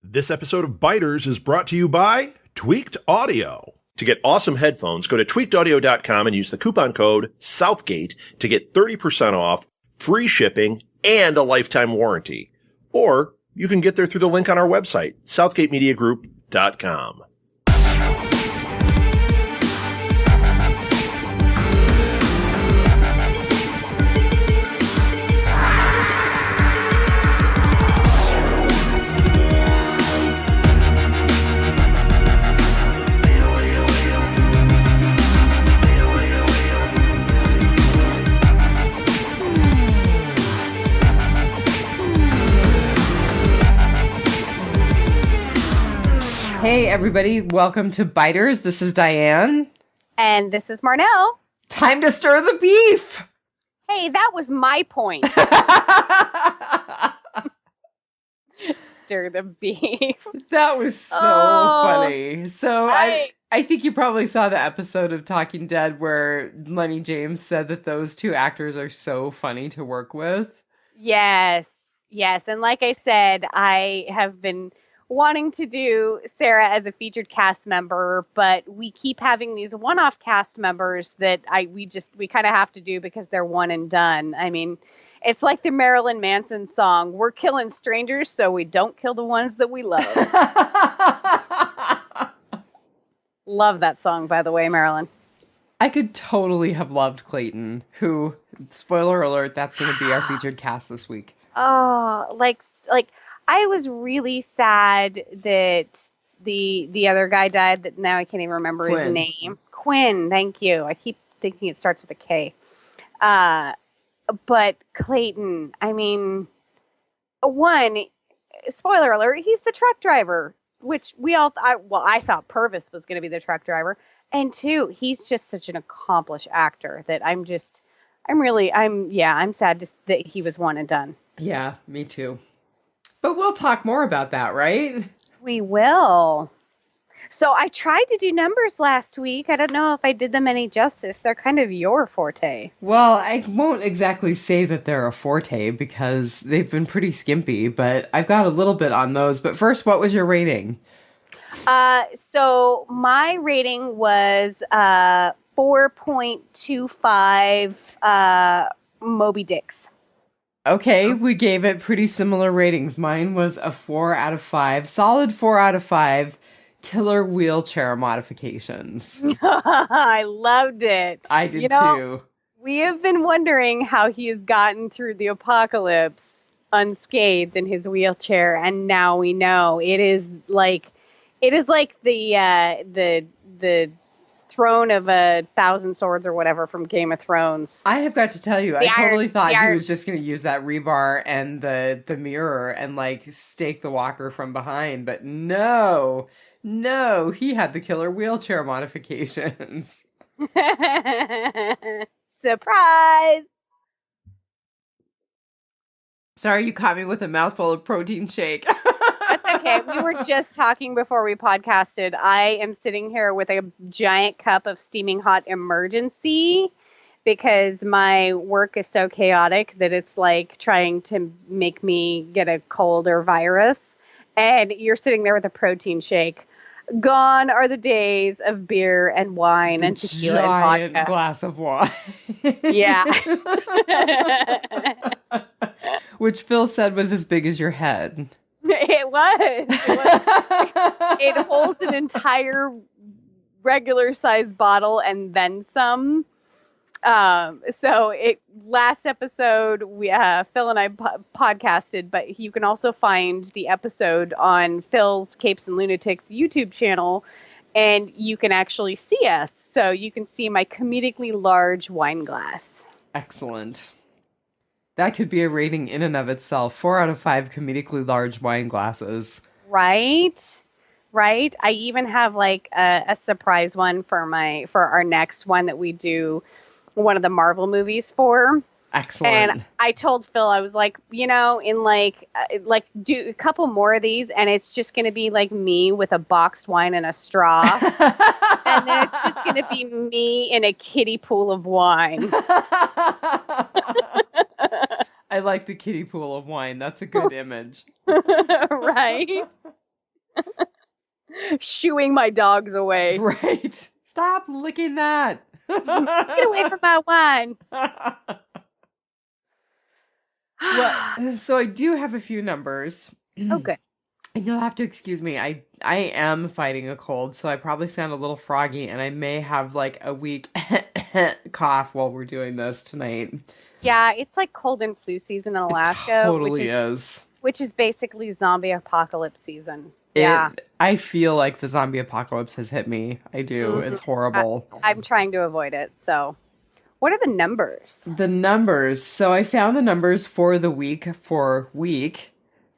This episode of Biters is brought to you by Tweaked Audio. To get awesome headphones, go to tweakedaudio.com and use the coupon code Southgate to get 30% off, free shipping, and a lifetime warranty. Or you can get there through the link on our website, southgatemediagroup.com. Hey everybody, welcome to Biters. This is Diane. And this is Marnell. Time to stir the beef! Hey, that was my point. Stir the beef. That was so funny. So I think you probably saw the episode of Talking Dead where Lenny James said that those two actors are so funny to work with. Yes. And like I said, I have been wanting to do Sarah as a featured cast member, but we keep having these one-off cast members that we kind of have to do because they're one and done. I mean, it's like the Marilyn Manson song, "We're killing strangers so we don't kill the ones that we love." Love that song, by the way, Marilyn. I could totally have loved Clayton, who, spoiler alert, that's going to be our featured cast this week. Oh, like I was really sad that the other guy died. That now I can't even remember his name. Quinn, thank you. I keep thinking it starts with a K. But Clayton, I mean, one, spoiler alert, he's the truck driver, which I thought Purvis was going to be the truck driver. And two, he's just such an accomplished actor that I'm sad that he was one and done. Yeah, me too. But we'll talk more about that, right? We will. So I tried to do numbers last week. I don't know if I did them any justice. They're kind of your forte. Well, I won't exactly say that they're a forte because they've been pretty skimpy, but I've got a little bit on those. But first, what was your rating? So my rating was 4.25 Moby Dicks. Okay, we gave it pretty similar ratings. Mine was a 4 out of 5, solid 4 out of 5, killer wheelchair modifications. I loved it. I did too. We have been wondering how he has gotten through the apocalypse unscathed in his wheelchair, and now we know. It is like the throne of 1,000 swords or whatever from Game of Thrones. I have got to tell you, I totally thought he was just going to use that rebar and the mirror and like stake the walker from behind, but no, he had the killer wheelchair modifications. Surprise! Sorry, you caught me with a mouthful of protein shake. That's okay. We were just talking before we podcasted. I am sitting here with a giant cup of steaming hot emergency because my work is so chaotic that it's like trying to make me get a cold or virus. And you're sitting there with a protein shake. Gone are the days of beer and wine and tequila and vodka. Glass of wine. Yeah. Which Phil said was as big as your head. It was. It holds an entire regular sized bottle and then some. Last episode, Phil and I podcasted, but you can also find the episode on Phil's Capes and Lunatics YouTube channel, and you can actually see us. So you can see my comedically large wine glass. Excellent. That could be a rating in and of itself. 4 out of 5 comedically large wine glasses. Right. I even have like a surprise one for our next one that we do one of the Marvel movies for. Excellent. And I told Phil, I was like, in like do a couple more of these, and it's just going to be like me with a boxed wine and a straw. And then it's just going to be me in a kiddie pool of wine. I like the kiddie pool of wine. That's a good image. Right? Shooing my dogs away. Right. Stop licking that. Get away from my wine. Well, so I do have a few numbers. Oh, good. And you'll have to excuse me. I am fighting a cold, so I probably sound a little froggy, and I may have like a weak cough while we're doing this tonight. Yeah, it's like cold and flu season in Alaska. It totally is. Which is basically zombie apocalypse season. I feel like the zombie apocalypse has hit me. I do. Mm-hmm. It's horrible. I'm trying to avoid it. So, what are the numbers? The numbers. So I found the numbers for the week for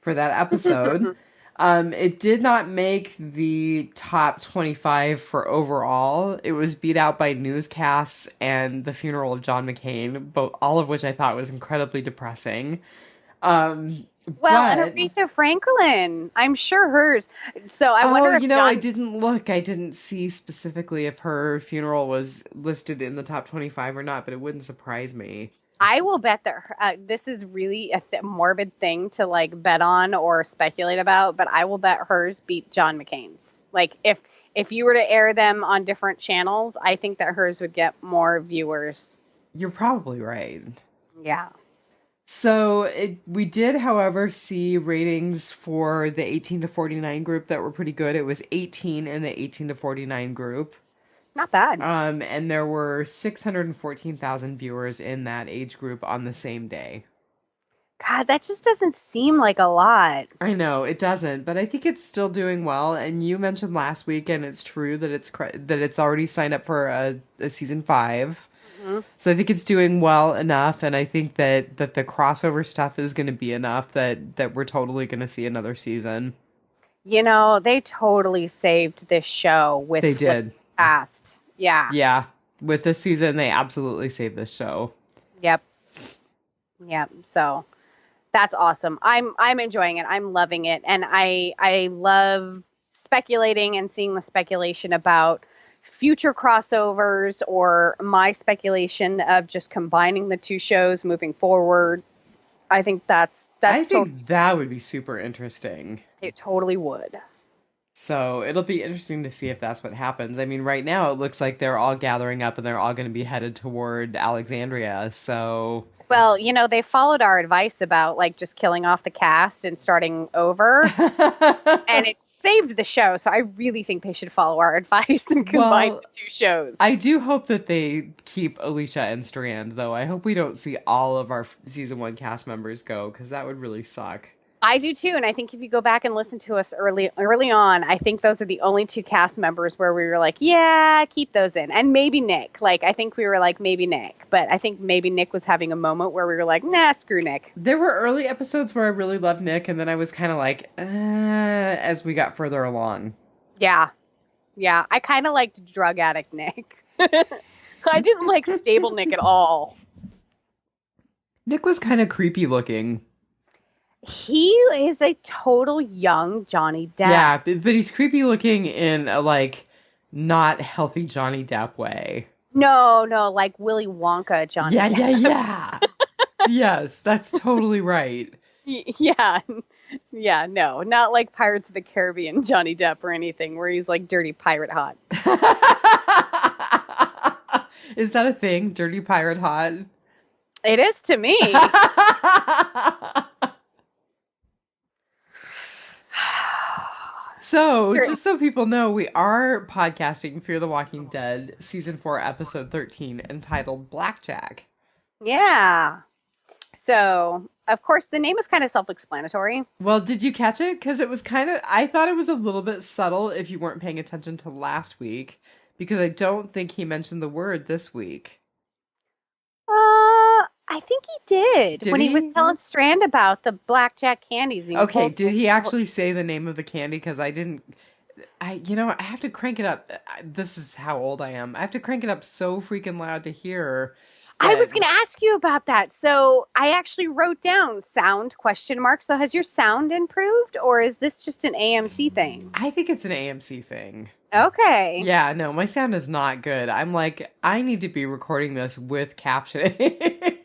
that episode. It did not make the top 25 for overall. It was beat out by newscasts and the funeral of John McCain, all of which I thought was incredibly depressing. And Aretha Franklin, I'm sure hers. So I wonder if I didn't look. I didn't see specifically if her funeral was listed in the top 25 or not, but it wouldn't surprise me. I will bet that this is really a morbid thing to like bet on or speculate about, but I will bet hers beat John McCain's. Like if you were to air them on different channels, I think that hers would get more viewers. You're probably right. Yeah. So we did, however, see ratings for the 18 to 49 group that were pretty good. It was 18 in the 18 to 49 group. Not bad. And there were 614,000 viewers in that age group on the same day. God, that just doesn't seem like a lot. I know, it doesn't, but I think it's still doing well. And you mentioned last week, and it's true that it's already signed up for a season 5. Mm-hmm. So I think it's doing well enough, and I think that the crossover stuff is going to be enough that we're totally going to see another season. You know, they totally saved this show with they did. Past. Yeah. Yeah. With this season, they absolutely saved this show. Yep. So that's awesome. I'm enjoying it. I'm loving it. And I love speculating and seeing the speculation about future crossovers or my speculation of just combining the two shows moving forward. I think that would be super interesting. It totally would. So it'll be interesting to see if that's what happens. I mean, right now it looks like they're all gathering up and they're all going to be headed toward Alexandria. So, well, they followed our advice about like just killing off the cast and starting over, and it saved the show. So I really think they should follow our advice and combine the two shows. I do hope that they keep Alicia and Strand, though. I hope we don't see all of our season 1 cast members go, because that would really suck. I do too, and I think if you go back and listen to us early on, I think those are the only 2 cast members where we were like, yeah, keep those in. And maybe Nick. Like, I think we were like, maybe Nick. But I think maybe Nick was having a moment where we were like, nah, screw Nick. There were early episodes where I really loved Nick, and then I was kind of like, as we got further along. Yeah. I kind of liked drug addict Nick. I didn't like stable Nick at all. Nick was kind of creepy looking. He is a total young Johnny Depp. Yeah, but he's creepy looking in a, like, not healthy Johnny Depp way. No, like Willy Wonka Johnny Depp. Yeah. Yes, that's totally right. Yeah, no, not like Pirates of the Caribbean Johnny Depp or anything, where he's like dirty pirate hot. Is that a thing? Dirty pirate hot? It is to me. So, just so people know, we are podcasting Fear the Walking Dead Season 4, Episode 13, entitled Blackjack. Yeah. So, of course, the name is kind of self-explanatory. Well, did you catch it? Because it was I thought it was a little bit subtle if you weren't paying attention to last week, because I don't think he mentioned the word this week. I think he did when he was telling Strand about the Blackjack candies. Okay, did he actually say the name of the candy? Because I have to crank it up. This is how old I am. I have to crank it up so freaking loud to hear. I was going to ask you about that. So I actually wrote down sound ? So has your sound improved, or is this just an AMC thing? I think it's an AMC thing. Okay. Yeah, no, my sound is not good. I'm like, I need to be recording this with captioning.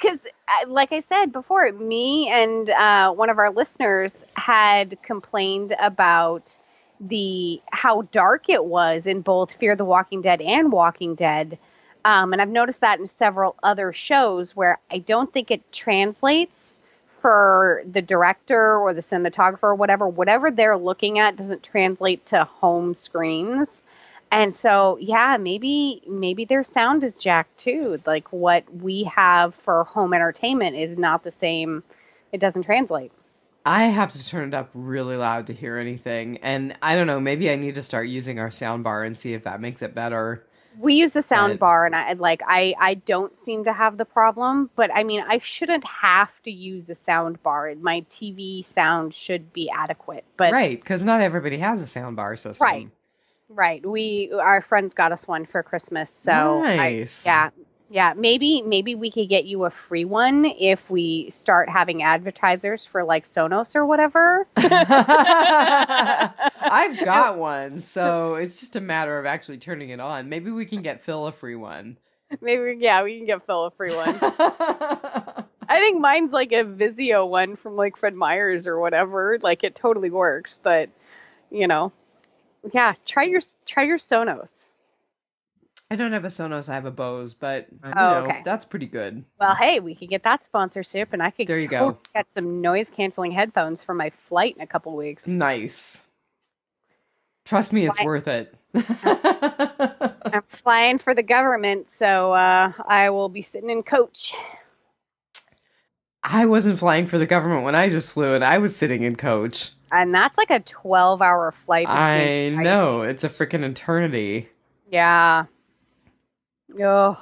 Because like I said before, me and one of our listeners had complained about how dark it was in both Fear the Walking Dead and Walking Dead. And I've noticed that in several other shows where I don't think it translates for the director or the cinematographer or whatever they're looking at doesn't translate to home screens. And so, yeah, maybe their sound is jacked too. Like what we have for home entertainment is not the same. It doesn't translate. I have to turn it up really loud to hear anything. And I don't know, maybe I need to start using our sound bar and see if that makes it better. We use the sound bar, and I don't seem to have the problem. But I mean, I shouldn't have to use a sound bar. My TV sound should be adequate. But right, because not everybody has a sound bar system. Right. Our friends got us one for Christmas, so nice. Yeah. Maybe we could get you a free one if we start having advertisers for like Sonos or whatever. I've got one, so it's just a matter of actually turning it on. Maybe we can get Phil a free one. We can get Phil a free one. I think mine's like a Vizio one from like Fred Meyers or whatever. Like it totally works, but try your Sonos. I don't have a Sonos, I have a Bose, but okay. That's pretty good. Well, hey, we could get that sponsorship, and I could go. Get some noise-canceling headphones for my flight in a couple weeks. Nice. Trust me, it's worth it. I'm flying for the government, so I will be sitting in coach. I wasn't flying for the government when I just flew, and I was sitting in coach. And that's like a 12-hour flight. I know. It's a freaking eternity. Yeah. Oh.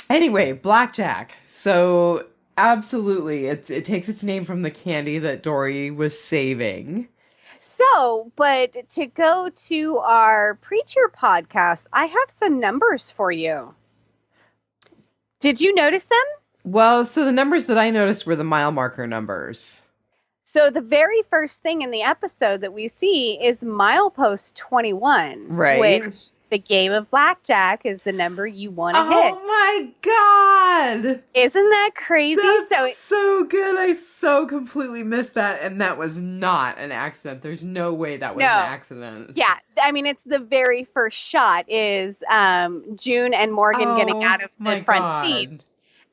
Anyway, Blackjack. So, absolutely, it takes its name from the candy that Dory was saving. So, but to go to our Preacher podcast, I have some numbers for you. Did you notice them? Well, so the numbers that I noticed were the mile marker numbers. So the very first thing in the episode that we see is milepost 21. Right. Which the game of Blackjack is the number you want to hit. Oh my God! Isn't that crazy? That's so good. I so completely missed that, and that was not an accident. There's no way that was an accident. Yeah, I mean, it's the very first shot is June and Morgan getting out of the front seats.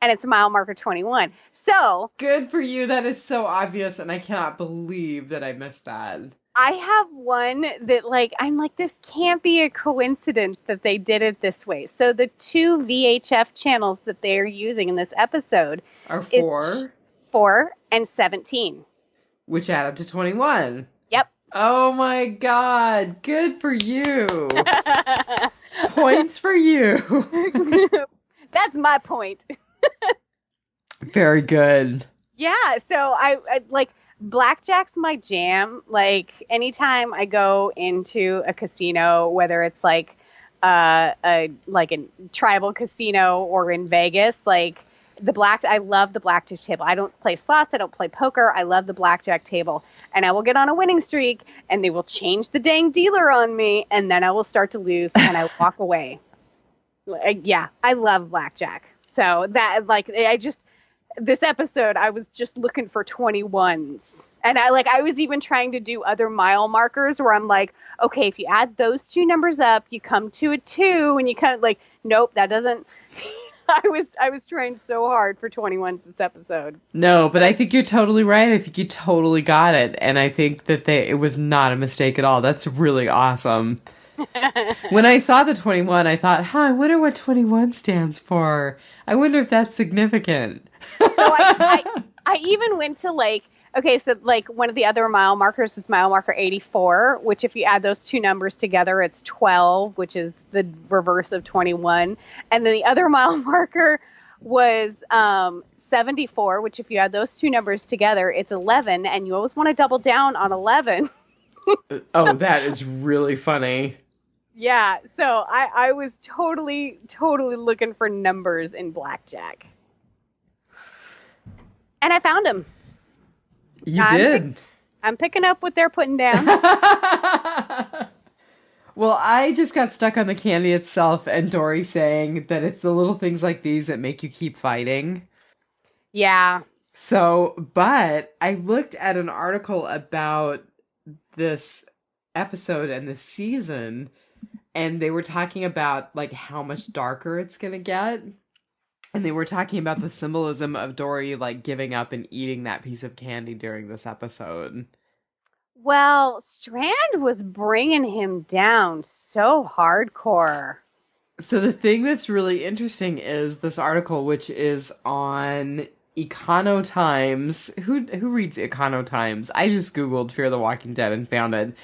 And it's mile marker 21. So good for you. That is so obvious, and I cannot believe that I missed that. I have one that, I'm like, this can't be a coincidence that they did it this way. So the two VHF channels that they are using in this episode are 4 and 17, which add up to 21. Yep. Oh my God! Good for you. Points for you. That's my point. Very good. Yeah, so I Blackjack's my jam. Like anytime I go into a casino, whether it's like a tribal casino or in Vegas, I love the blackjack table. I don't play slots, I don't play poker. I love the blackjack table. And I will get on a winning streak and they will change the dang dealer on me and then I will start to lose and I walk away. Yeah, I love blackjack. So that this episode, I was just looking for 21s. And I was even trying to do other mile markers where I'm like, okay, if you add those two numbers up, you come to a 2 and you kind of nope, that doesn't. I was trying so hard for 21s this episode. No, but I think you're totally right. I think you totally got it. And I think that it was not a mistake at all. That's really awesome. When I saw the 21, I thought, I wonder what 21 stands for. I wonder if that's significant. So I even went to one of the other mile markers was mile marker 84, which if you add those two numbers together, it's 12, which is the reverse of 21. And then the other mile marker was 74, which if you add those two numbers together, it's 11. And you always want to double down on 11. Oh, that is really funny. Yeah, so I was totally looking for numbers in Blackjack. And I found them. You did. I'm picking up what they're putting down. Well, I just got stuck on the candy itself and Dory saying that it's the little things like these that make you keep fighting. Yeah. So, but I looked at an article about this episode and this season, and they were talking about like how much darker it's gonna get. And they were talking about the symbolism of Dory like giving up and eating that piece of candy during this episode. Well, Strand was bringing him down so hardcore. So the thing that's really interesting is this article, which is on Econo Times. Who reads Econo Times? I just Googled Fear the Walking Dead and found it.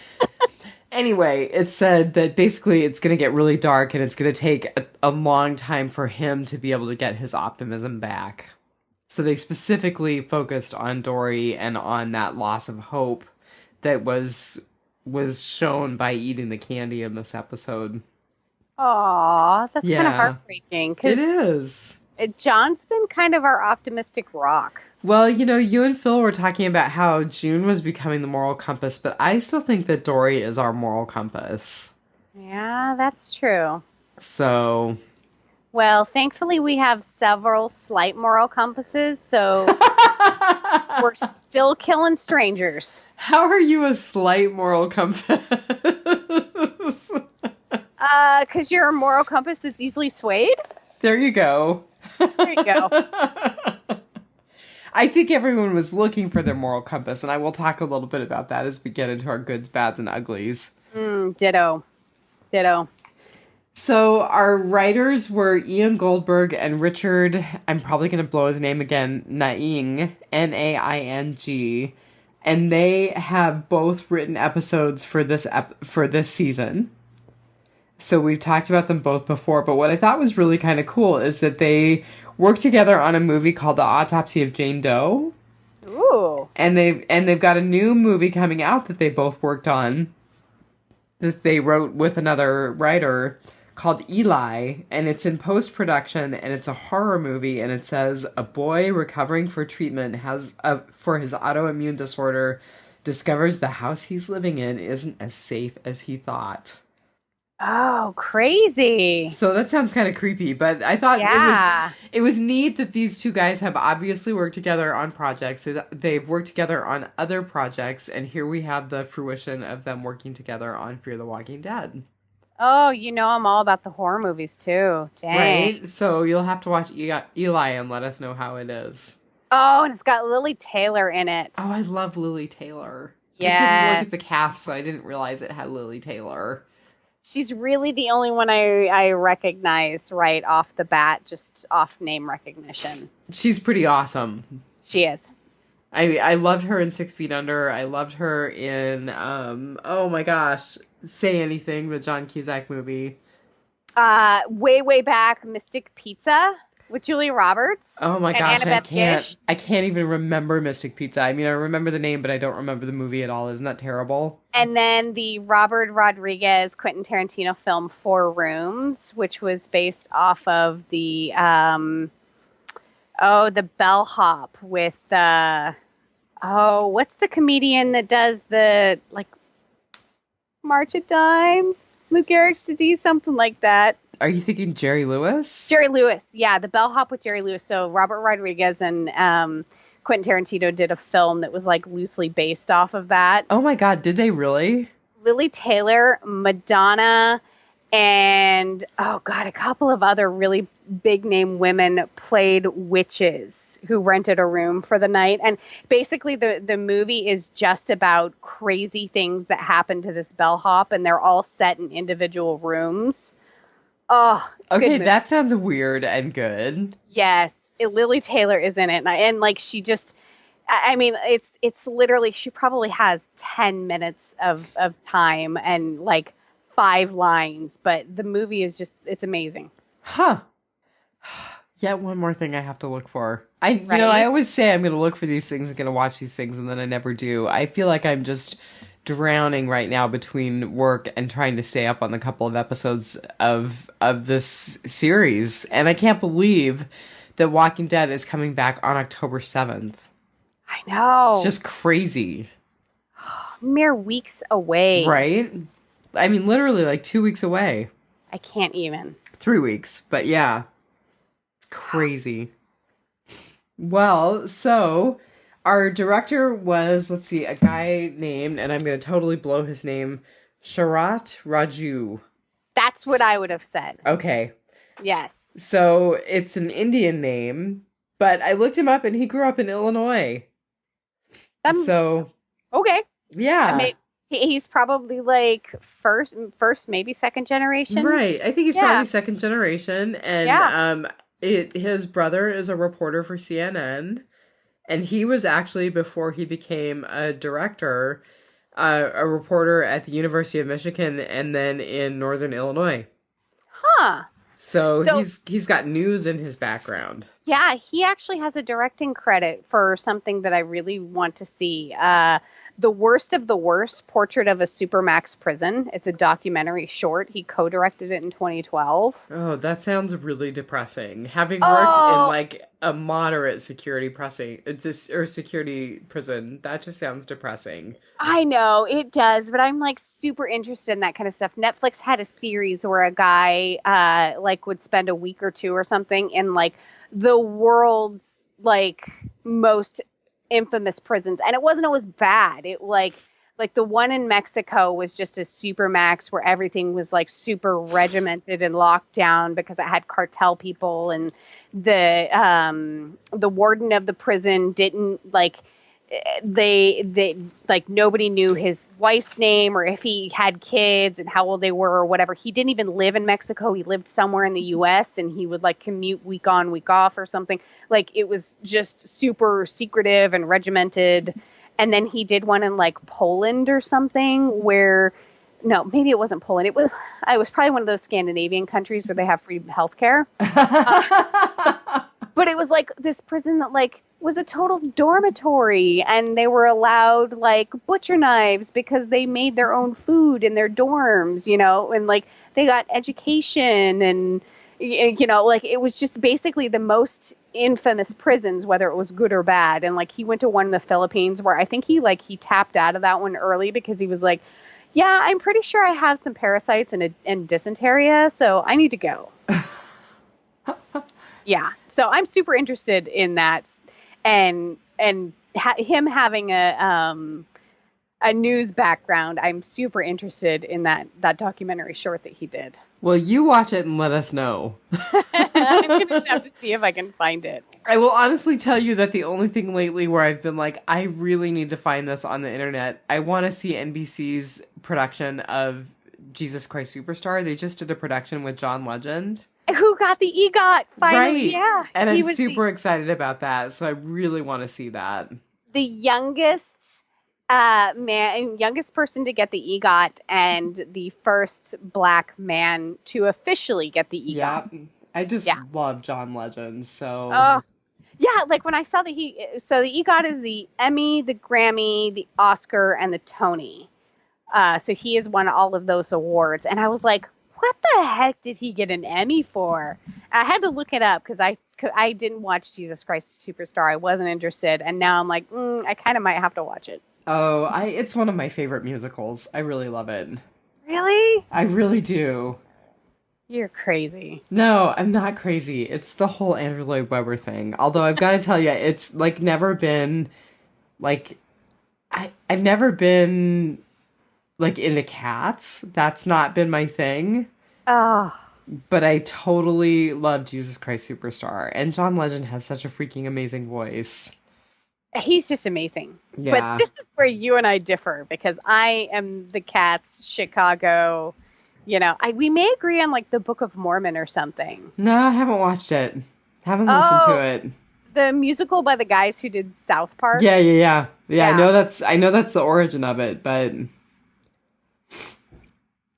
Anyway, it said that basically it's going to get really dark and it's going to take a long time for him to be able to get his optimism back. So they specifically focused on Dory and on that loss of hope that was shown by eating the candy in this episode. Aw, that's kind of heartbreaking. It is. John's been kind of our optimistic rock. Well, you and Phil were talking about how June was becoming the moral compass, but I still think that Dory is our moral compass. Yeah, that's true. So... Well, thankfully we have several slight moral compasses, so we're still killing strangers. How are you a slight moral compass? 'Cause you're a moral compass that's easily swayed? There you go. There you go. I think everyone was looking for their moral compass, and I will talk a little bit about that as we get into our goods, bads, and uglies. Ditto. So our writers were Ian Goldberg and Richard, I'm probably going to blow his name again, Naing, Naing, and they have both written episodes for this season. So we've talked about them both before, but what I thought was really kind of cool is that they worked together on a movie called The Autopsy of Jane Doe. Ooh. And they've got a new movie coming out that they both worked on, that they wrote with another writer, called Eli, and it's in post-production, and it's a horror movie, and it says a boy recovering for treatment for his autoimmune disorder discovers the house he's living in isn't as safe as he thought. Oh, crazy. So that sounds kind of creepy, but I thought it was neat that these two guys have obviously worked together on projects. They've worked together on other projects, and here we have the fruition of them working together on Fear the Walking Dead. Oh, I'm all about the horror movies too. Dang. Right? So you'll have to watch Eli and let us know how it is. Oh, and it's got Lily Taylor in it. Oh, I love Lily Taylor. Yeah. I didn't look at the cast, so I didn't realize it had Lily Taylor. She's really the only one I recognize right off the bat, just off name recognition. She's pretty awesome. She is. I loved her in 6 Feet Under. I loved her in, oh my gosh, Say Anything, the John Cusack movie. Way back, Mystic Pizza with Julia Roberts. Oh my gosh, Annabeth I can't even remember Mystic Pizza. I mean, I remember the name, but I don't remember the movie at all. Isn't that terrible? And then the Robert Rodriguez Quentin Tarantino film Four Rooms, which was based off of the the bellhop with what's the comedian that does the March of Dimes? Lou Gehrig's disease, something like that. Are you thinking Jerry Lewis? Jerry Lewis, yeah, the bellhop with Jerry Lewis. So Robert Rodriguez and Quentin Tarantino did a film that was loosely based off of that. Oh my God, did they really? Lily Taylor, Madonna, and a couple of other really big name women played witches who rented a room for the night. And basically the movie is just about crazy things that happen to this bellhop, and they're all set in individual rooms. Oh, okay, that sounds weird and good. Yes, Lily Taylor is in it, and she just, I mean, it's literally, she probably has 10 minutes of time and 5 lines, but the movie is just, it's amazing. Huh. Yet one more thing I have to look for. I always say I'm going to look for these things, I'm going to watch these things, and then I never do. I feel like I'm just drowning right now between work and trying to stay up on the couple of episodes of this series. And I can't believe that Walking Dead is coming back on October 7th. I know. It's just crazy. Mere weeks away. Right? I mean, literally 2 weeks away. I can't even. 3 weeks, but yeah. It's crazy. Well, so our director was, let's see, a guy named, and I'm going to totally blow his name, Sharat Raju. That's what I would have said. Okay. Yes. So it's an Indian name, but I looked him up and he grew up in Illinois. So. Okay. Yeah. He's probably like first, maybe second generation. Right. I think he's probably second generation. And his brother is a reporter for CNN. And he was actually, before he became a director, a reporter at the University of Michigan and then in Northern Illinois. Huh. So he's got news in his background. Yeah, he actually has a directing credit for something that I really want to see. The Worst of the Worst, Portrait of a Supermax Prison. It's a documentary short. He co-directed it in 2012. Oh, that sounds really depressing. Having worked in like a moderate security security prison, that just sounds depressing. I know, it does, but I'm like super interested in that kind of stuff. Netflix had a series where a guy like would spend a week or two or something in like the world's like most infamous prisons, and it wasn't always bad. It like the one in Mexico was just a supermax where everything was like super regimented and locked down because it had cartel people, and the warden of the prison didn't like they like nobody knew his wife's name or if he had kids and how old they were or whatever. He didn't even live in Mexico. He lived somewhere in the US and he would like commute week on, week off or something. Like it was just super secretive and regimented. And then he did one in like Poland or something where, no, maybe it wasn't Poland. It was probably one of those Scandinavian countries where they have free healthcare. But it was like this prison that like was a total dormitory, and they were allowed like butcher knives because they made their own food in their dorms, you know, and like they got education, and you know, like it was just basically the most infamous prisons, whether it was good or bad. And like he went to one in the Philippines where I think he tapped out of that one early because he was like, yeah, I'm pretty sure I have some parasites and dysentery, so I need to go. Yeah. So I'm super interested in that, and him having a news background. I'm super interested in that documentary short that he did. Well, you watch it and let us know. I'm going to have to see if I can find it. I will honestly tell you that the only thing lately where I've been like, I really need to find this on the internet. I want to see NBC's production of Jesus Christ Superstar. They just did a production with John Legend. Who got the EGOT finally? Right. Yeah. And I'm super excited about that. So I really want to see that. The youngest youngest person to get the EGOT and the first black man to officially get the EGOT. Yeah. I just love John Legend. So yeah, like when I saw that the EGOT is the Emmy, the Grammy, the Oscar, and the Tony. So he has won all of those awards. And I was like, what the heck did he get an Emmy for? I had to look it up because I didn't watch Jesus Christ Superstar. I wasn't interested. And now I'm like, I kind of might have to watch it. Oh, it's one of my favorite musicals. I really love it. Really? I really do. You're crazy. No, I'm not crazy. It's the whole Andrew Lloyd Webber thing. Although I've got to tell you, it's like never been like I've never been like into cats. That's not been my thing. Oh. But I totally love Jesus Christ Superstar. And John Legend has such a freaking amazing voice. He's just amazing. Yeah. But this is where you and I differ because I am the Cats, Chicago, you know. We may agree on like the Book of Mormon or something. No, I haven't watched it. Haven't listened to it. The musical by the guys who did South Park. Yeah. I know that's the origin of it, but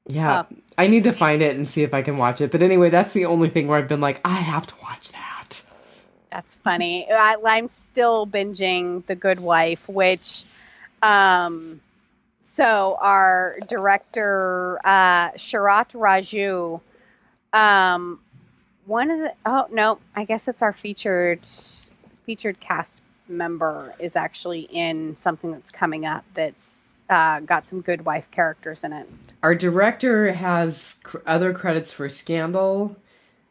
yeah, I need to find it and see if I can watch it. But anyway, that's the only thing where I've been like, I have to watch that. That's funny. I'm still binging The Good Wife, which, so our director, Sharat Raju, I guess it's our featured cast member is actually in something that's coming up that's got some Good Wife characters in it. Our director has other credits for Scandal,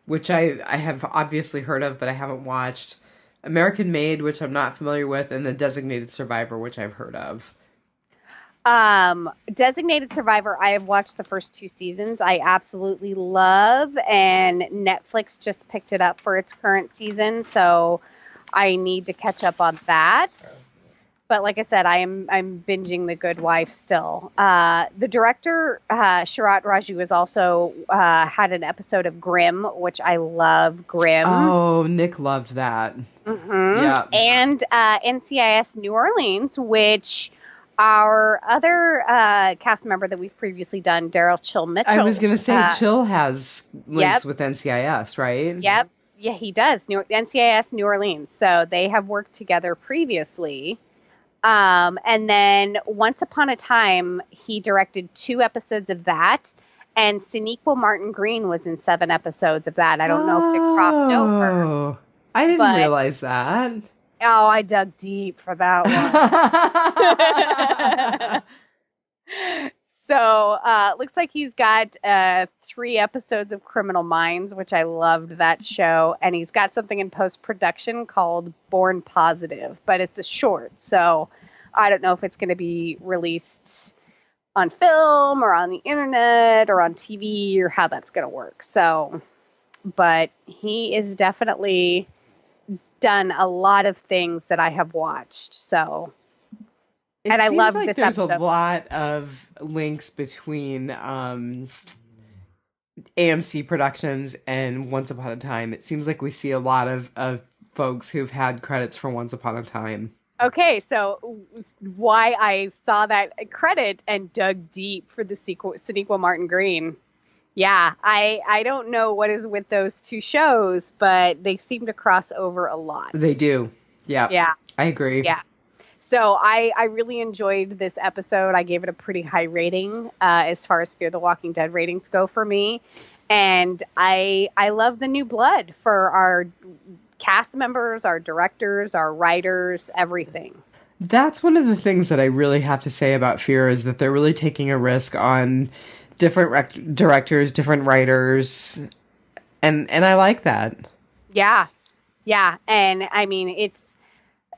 which I have obviously heard of, but I haven't watched. American Made, which I'm not familiar with, and The Designated Survivor, which I've heard of. Designated Survivor, I have watched the first 2 seasons. I absolutely love, and Netflix just picked it up for its current season, so I need to catch up on that. But like I said, I'm binging The Good Wife still. The director, Sharat Raju, has also had an episode of Grimm, which I love. Grimm. Oh, Nick loved that. Mm-hmm. Yeah. And NCIS New Orleans, which our other cast member that we've previously done, Daryl Chill Mitchell. I was going to say, Chill has links with NCIS, right? Yep. Yeah, he does. NCIS New Orleans. So they have worked together previously. And then Once Upon a Time, he directed 2 episodes of that. And Sonequa Martin Green was in 7 episodes of that. I don't know if it crossed over. I didn't realize that. Oh, I dug deep for that one. So, looks like he's got 3 episodes of Criminal Minds, which I loved that show. And he's got something in post-production called Born Positive, but it's a short. So I don't know if it's going to be released on film or on the internet or on TV or how that's going to work. So, but he is definitely done a lot of things that I have watched. So, and I love this episode. There's a lot of links between AMC Productions and Once Upon a Time. It seems like we see a lot of folks who've had credits for Once Upon a Time. Okay, so why I saw that credit and dug deep for the Sonequa Martin Green. Yeah, I don't know what is with those 2 shows, but they seem to cross over a lot. They do. Yeah. Yeah. I agree. Yeah. So I really enjoyed this episode. I gave it a pretty high rating as far as Fear the Walking Dead ratings go for me. And I love the new blood for our cast members, our directors, our writers, everything. That's one of the things that I really have to say about Fear is that they're really taking a risk on different directors, different writers, and I like that. Yeah. And I mean, it's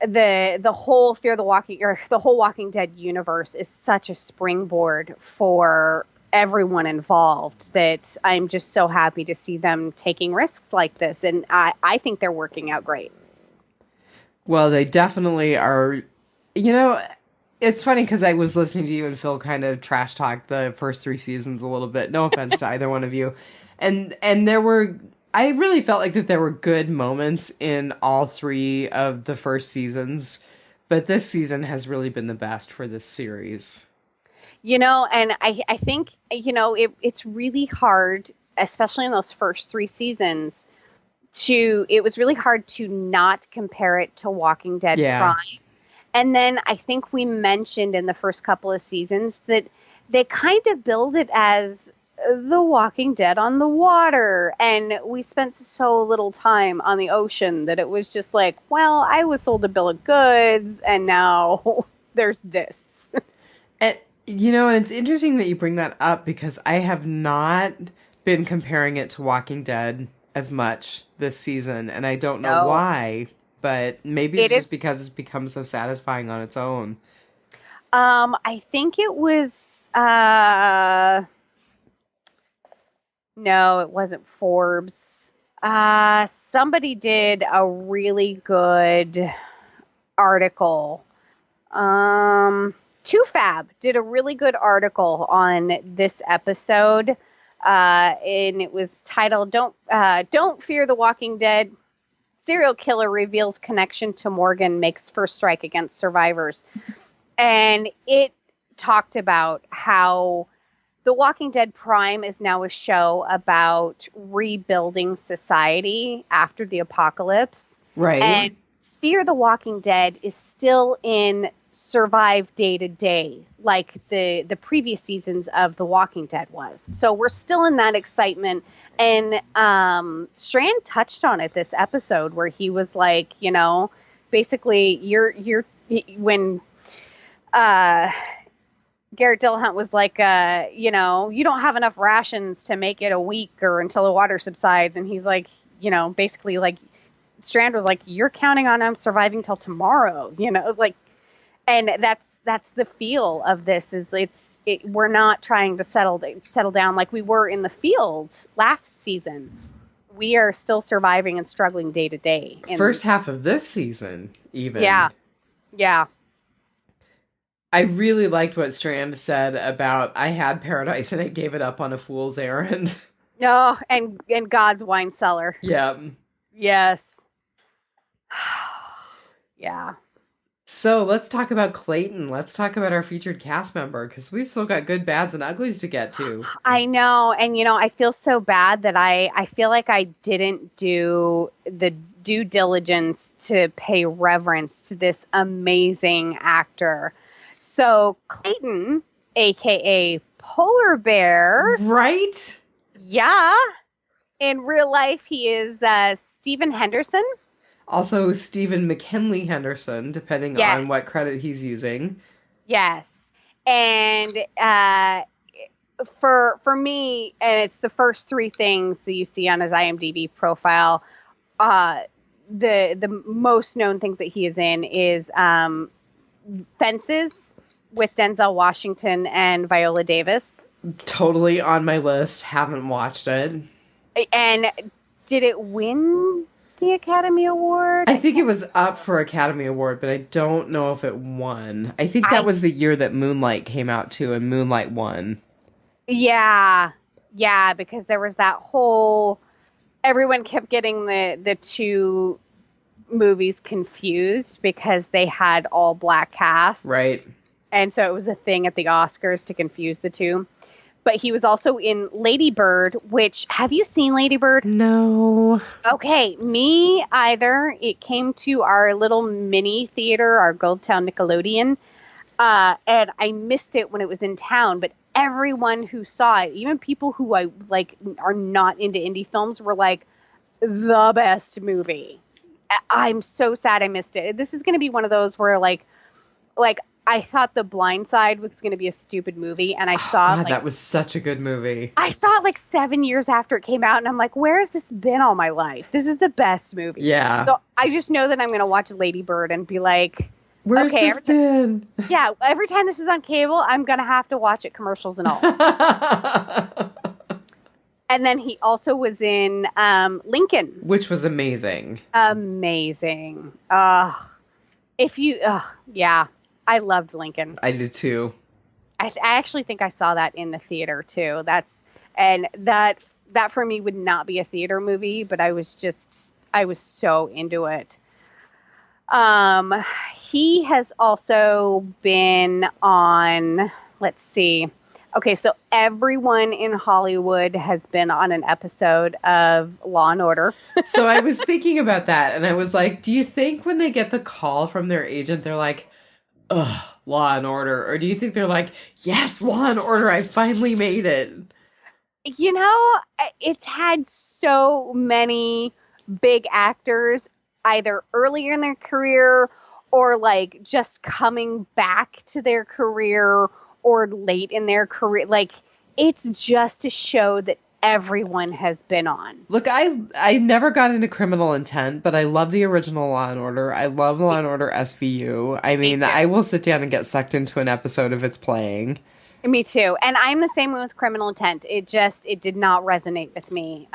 the whole Fear the Walking or the whole Walking Dead universe is such a springboard for everyone involved that I'm just so happy to see them taking risks like this, and I think they're working out great. Well, they definitely are. You know, it's funny because I was listening to you and Phil kind of trash talk the first 3 seasons a little bit. No offense to either one of you. And I really felt like that there were good moments in all 3 of the first seasons, but this season has really been the best for this series. You know, and I think, you know, it's really hard, especially in those first 3 seasons, it was really hard to not compare it to Walking Dead Prime. And then I think we mentioned in the first couple of seasons that they kind of build it as The Walking Dead on the water. And we spent so little time on the ocean that it was just like, well, I was sold a bill of goods and now there's this. And, you know, and it's interesting that you bring that up because I have not been comparing it to Walking Dead as much this season. And I don't know why. But maybe it's just because it's become so satisfying on its own. I think it was... No, it wasn't Forbes. Somebody did a really good article. TwoFab did a really good article on this episode. And it was titled, Don't Fear the Walking Dead. Serial killer reveals connection to Morgan, makes first strike against survivors. And it talked about how The Walking Dead Prime is now a show about rebuilding society after the apocalypse. Right. And Fear the Walking Dead is still in survive day to day, like the previous seasons of The Walking Dead was. So we're still in that excitement. And Strand touched on it this episode where he was like, you know, basically when Garrett Dillahunt was like, you know, you don't have enough rations to make it a week or until the water subsides. And he's like, you know, basically like Strand was like, "You're counting on him surviving till tomorrow," you know, like, and that's the feel of this. We're not trying to settle down like we were in the field last season. We are still surviving and struggling day to day. First half of this season, even. Yeah. I really liked what Strand said about, I had paradise and I gave it up on a fool's errand. Oh, and God's wine cellar. Yeah. Yes. Yeah. So let's talk about Clayton. Let's talk about our featured cast member, because we've still got good, bads, and uglies to get to. I know. And, I feel so bad that I feel like I didn't do the due diligence to pay reverence to this amazing actor. So Clayton, a.k.a. Polar Bear. Right? Yeah. In real life, he is Stephen Henderson. Also, Stephen McKinley Henderson, depending on what credit he's using. Yes. And for me, and it's the first three things that you see on his IMDb profile, the most known things that he is in is Fences with Denzel Washington and Viola Davis. Totally on my list. Haven't watched it. And did it win the Academy Award? I think it was up for Academy Award, but I don't know if it won. I think that was the year that Moonlight came out too, and Moonlight won. Yeah, because there was that whole... Everyone kept getting the two movies confused because they had all black casts. Right. And so it was a thing at the Oscars to confuse the two. But he was also in Lady Bird, which, have you seen Lady Bird? No. Okay, me either. It came to our little mini theater, our Goldtown Nickelodeon, and I missed it when it was in town. But everyone who saw it, even people who I like are not into indie films, were like, the best movie. I'm so sad I missed it. This is going to be one of those where like I thought The Blind Side was going to be a stupid movie, and I saw it. That was such a good movie. I saw it like 7 years after it came out, and I'm like, where has this been all my life? This is the best movie. Yeah. So I just know that I'm going to watch Lady Bird and be like, where's this been? Yeah, every time this is on cable, I'm going to have to watch it, commercials and all. And then he also was in Lincoln. Which was amazing. Amazing. Yeah. I loved Lincoln. I did too. I actually think I saw that in the theater too. That for me would not be a theater movie, but I was so into it. He has also been on, let's see. Okay, so everyone in Hollywood has been on an episode of Law and Order. So I was thinking about that, and I was like, do you think when they get the call from their agent, they're like, ugh, Law and Order? Or do you think they're like, yes, Law and Order, I finally made it? It's had so many big actors either earlier in their career or like just coming back to their career or late in their career. Like, it's just a show that everyone has been on. Look, I never got into Criminal Intent, but I love the original Law and Order. I love Law and Order SVU. I mean, I will sit down and get sucked into an episode if it's playing. Me too. And I'm the same way with Criminal Intent. It did not resonate with me.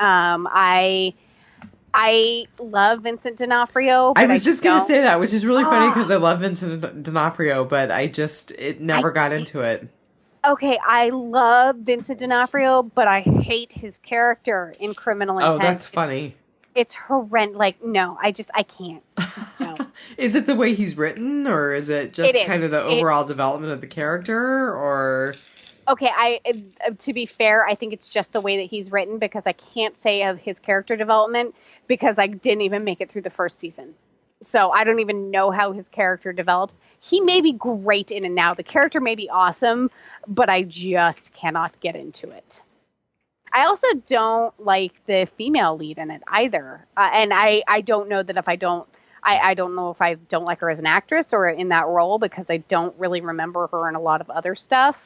I love Vincent D'Onofrio. I was just going to say that, which is really funny because I love Vincent D'Onofrio, but it never got into it. Okay, I love Vincent D'Onofrio, but I hate his character in Criminal Intent. Oh, that's funny. It's horrendous. Like, no, I can't. Just no. Is it the way he's written, or is it just kind of the overall development of the character, or... Okay, to be fair, I think it's just the way that he's written, because I can't say of his character development because I didn't even make it through the first season. So I don't even know how his character develops. He may be great in it now. The character may be awesome, but I just cannot get into it. I also don't like the female lead in it either. And I don't know that if I don't know if I don't like her as an actress or in that role, because I don't really remember her in a lot of other stuff.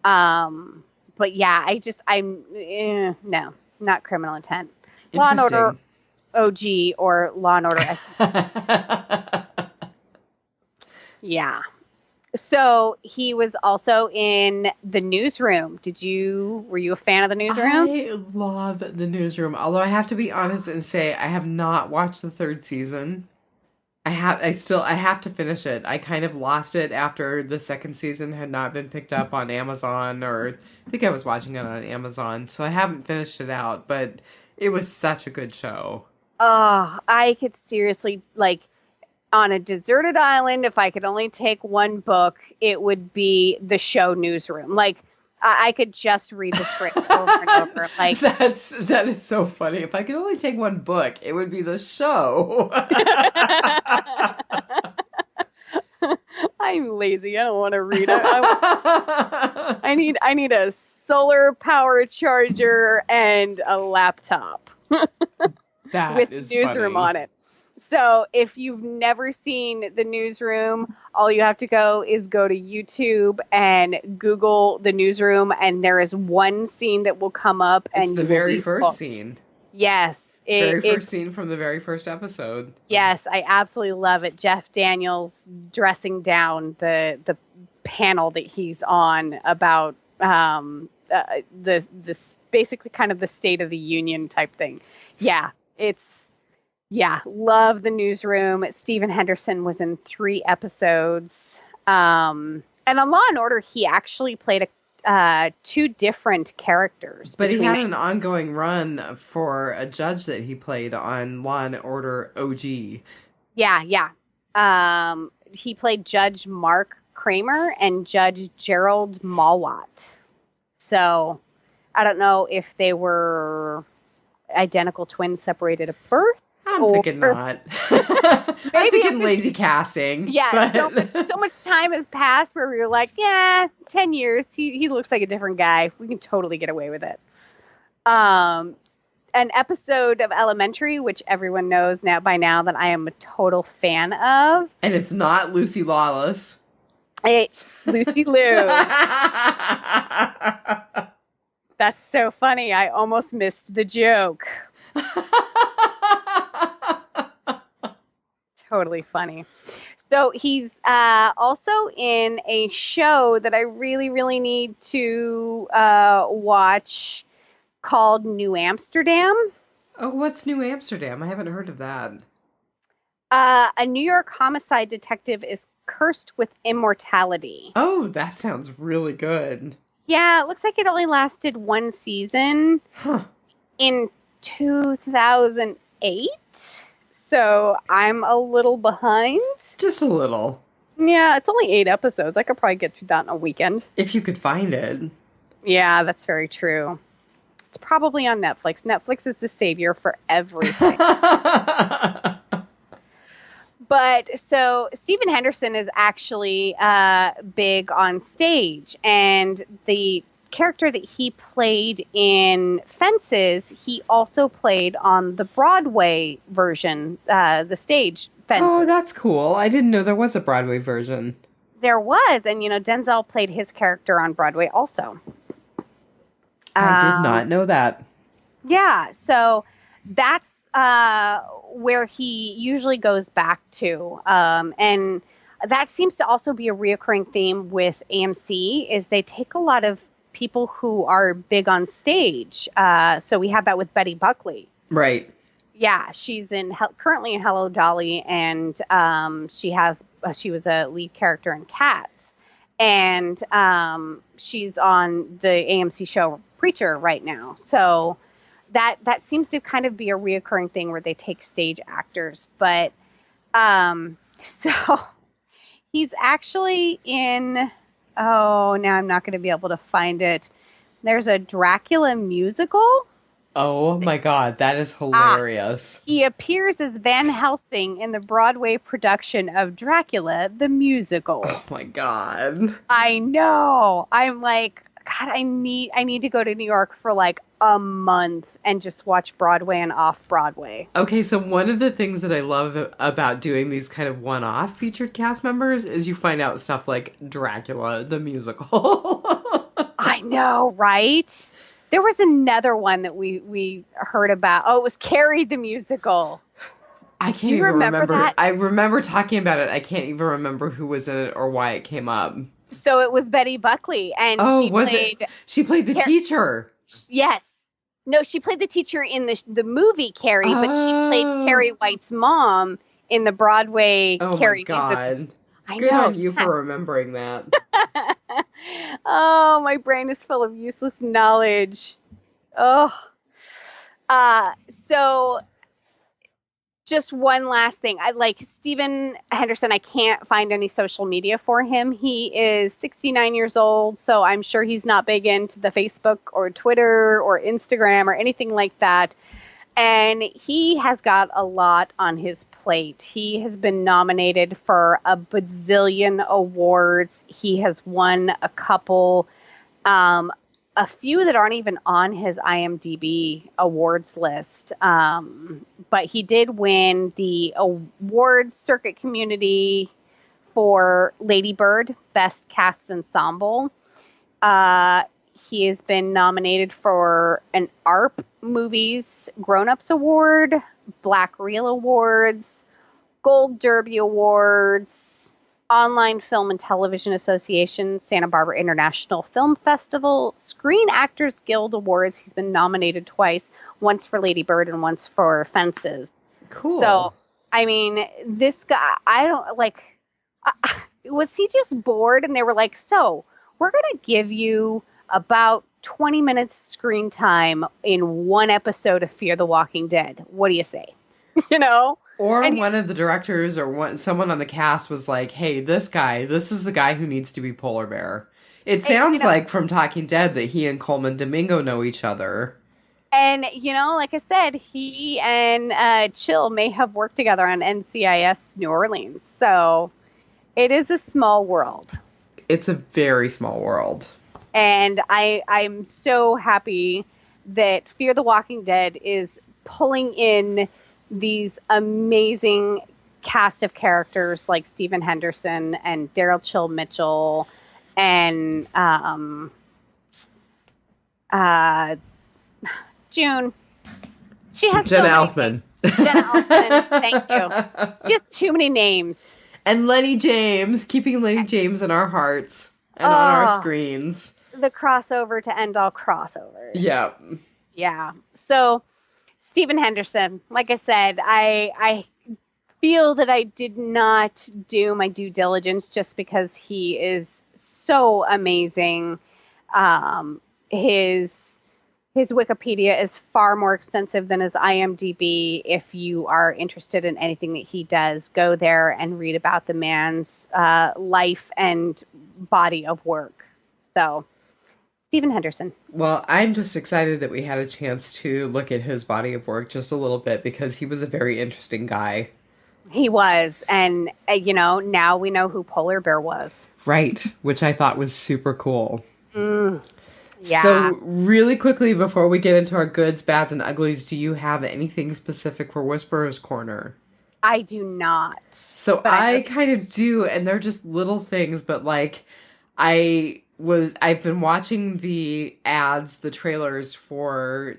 But yeah, no, not Criminal Intent. Law and Order. OG or Law and Order SVU. Yeah. So he was also in The Newsroom. Were you a fan of The Newsroom? I love The Newsroom. Although I have to be honest and say I have not watched the 3rd season. I have to finish it. I kind of lost it after the 2nd season had not been picked up on Amazon, or I think I was watching it on Amazon, so I haven't finished it out, but it was such a good show. Oh, I could seriously, like, on a deserted island, if I could only take one book, it would be the show Newsroom. Like, I could just read the script over and over. Like, that is so funny. If I could only take one book, it would be the show. I'm lazy. I don't want to read it. I need a solar power charger and a laptop with Newsroom on it. So if you've never seen The Newsroom, all you have to go to YouTube and Google The Newsroom, and there is one scene that will come up. It's and the very first scene. Yes. First scene from the very first episode. Yes, I absolutely love it. Jeff Daniels dressing down the panel that he's on about the basically kind of the State of the Union type thing. Love The Newsroom. Stephen Henderson was in 3 episodes. And on Law and Order, he actually played 2 different characters. But he had an ongoing run for a judge that he played on Law and Order OG. Yeah. He played Judge Mark Kramer and Judge Gerald Mawat. So I don't know if they were identical twins separated at birth. I'm thinking not. I'm thinking lazy casting. Yeah, so much time has passed where we were like, 10 years. He looks like a different guy. We can totally get away with it. An episode of Elementary, which everyone knows by now that I am a total fan of. And it's not Lucy Lawless. It's Lucy Liu. That's so funny. I almost missed the joke. Totally funny. So he's also in a show that I really, really need to watch called New Amsterdam. Oh, what's New Amsterdam? I haven't heard of that. A New York homicide detective is cursed with immortality. Oh, that sounds really good. Yeah, it looks like it only lasted 1 season in 2008. So I'm a little behind. Just a little. Yeah, it's only 8 episodes. I could probably get through that in a weekend. If you could find it. Yeah, that's very true. It's probably on Netflix. Netflix is the savior for everything. But so Stephen Henderson is actually big on stage, and the character that he played in Fences, he also played on the Broadway version, the stage Fences. Oh, that's cool. I didn't know there was a Broadway version. There was, and Denzel played his character on Broadway also. I did not know that. Yeah, so that's where he usually goes back to, and that seems to also be a reoccurring theme with AMC, is they take a lot of people who are big on stage. So we have that with Betty Buckley. Right. Yeah, she's currently in Hello Dolly, and she was a lead character in Cats, and she's on the AMC show Preacher right now. So that seems to kind of be a reoccurring thing where they take stage actors. But so he's actually in. Oh, now I'm not going to be able to find it. There's a Dracula musical. Oh my God, that is hilarious. He appears as Van Helsing in the Broadway production of Dracula, the musical. Oh my God. I know. I'm like, God, I need to go to New York for like a month and just watch Broadway and off-Broadway. Okay, so one of the things that I love about doing these kind of one-off featured cast members is you find out stuff like Dracula, the musical. I know, right? There was another one that we heard about. Oh, it was Carrie the musical. I can't even remember that. I remember talking about it. I can't even remember who was in it or why it came up. So it was Betty Buckley, and she played the teacher. Yes. No, she played the teacher in the movie Carrie, but she played Carrie White's mom in the Broadway Carrie musical. Good on you for remembering that. Oh, my brain is full of useless knowledge. Oh. So just one last thing. I like Stephen Henderson. I can't find any social media for him. He is 69 years old, so I'm sure he's not big into the Facebook or Twitter or Instagram or anything like that. And he has got a lot on his plate. He has been nominated for a bazillion awards. He has won a couple, a few that aren't even on his IMDb awards list. But he did win the awards circuit community for Lady Bird, Best Cast Ensemble. He has been nominated for an ARP Movies Grown Ups Award, Black Reel Awards, Gold Derby Awards, Online Film and Television Association, Santa Barbara International Film Festival, Screen Actors Guild Awards. He's been nominated twice, once for Lady Bird and once for Fences. Cool. So, I mean, this guy, I don't, like, was he just bored? And they were like, so, we're going to give you about 20 minutes screen time in one episode of Fear the Walking Dead. What do you say? You know? Or one of the directors or someone on the cast was like, hey, this is the guy who needs to be Polar Bear. It sounds like from Talking Dead that he and Coleman Domingo know each other. And, you know, like I said, he and Chill may have worked together on NCIS New Orleans. So it is a small world. It's a very small world. And I'm so happy that Fear the Walking Dead is pulling in these amazing cast of characters like Stephen Henderson and Daryl Chill Mitchell and June. She has Jenna Elfman. Jenna Elfman, thank you. It's just too many names. And Lenny James, keeping Lenny James in our hearts and on our screens. The crossover to end all crossovers. Yeah. Yeah. So, Stephen Henderson, like I said, I feel that I did not do my due diligence just because he is so amazing. His Wikipedia is far more extensive than his IMDb. If you are interested in anything that he does, go there and read about the man's life and body of work. So, Stephen Henderson. Well, I'm just excited that we had a chance to look at his body of work just a little bit because he was a very interesting guy. He was. And, you know, now we know who Polar Bear was. Right. Which I thought was super cool. Yeah. So really quickly before we get into our goods, bads, and uglies, do you have anything specific for Whisperer's Corner? I do not. So I kind of do, and they're just little things, but like I've been watching the ads, the trailers for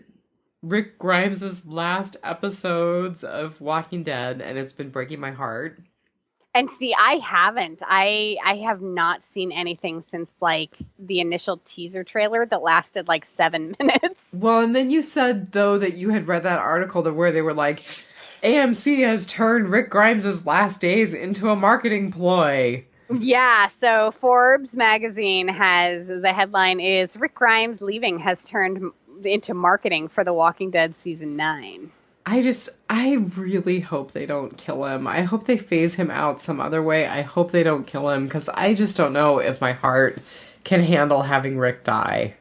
Rick Grimes' last episodes of Walking Dead, and it's been breaking my heart. And see, I haven't. I have not seen anything since like the initial teaser trailer that lasted like 7 minutes. Well, and then you said though that you had read that article where they were like, AMC has turned Rick Grimes' last days into a marketing ploy. Yeah, so Forbes magazine has, the headline is, Rick Grimes leaving has turned into marketing for The Walking Dead Season 9. I really hope they don't kill him. I hope they phase him out some other way. I hope they don't kill him, because I just don't know if my heart can handle having Rick die.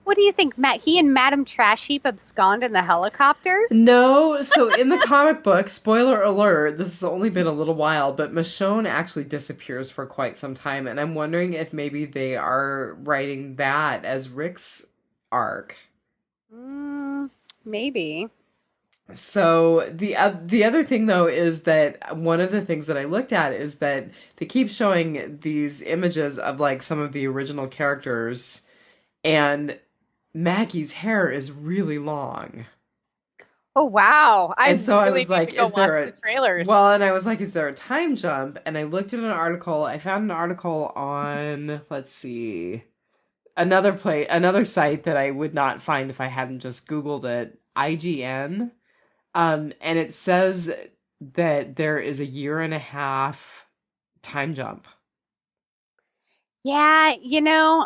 What do you think, Matt? He and Madam Trash Heap abscond in the helicopter? No, so in the comic book, spoiler alert, this has only been a little while, but Michonne actually disappears for quite some time, and I'm wondering if maybe they are writing that as Rick's arc. Maybe. So the other thing, though, is that one of the things that I looked at is that they keep showing these images of, like, some of the original characters, and Maggie's hair is really long. Oh, wow. I really was like, need to go watch the trailers. Well, and I was like, is there a time jump? And I looked at an article. I found an article on, let's see, another site that I would not find if I hadn't just Googled it, IGN. And it says that there is a 1.5 year time jump. Yeah,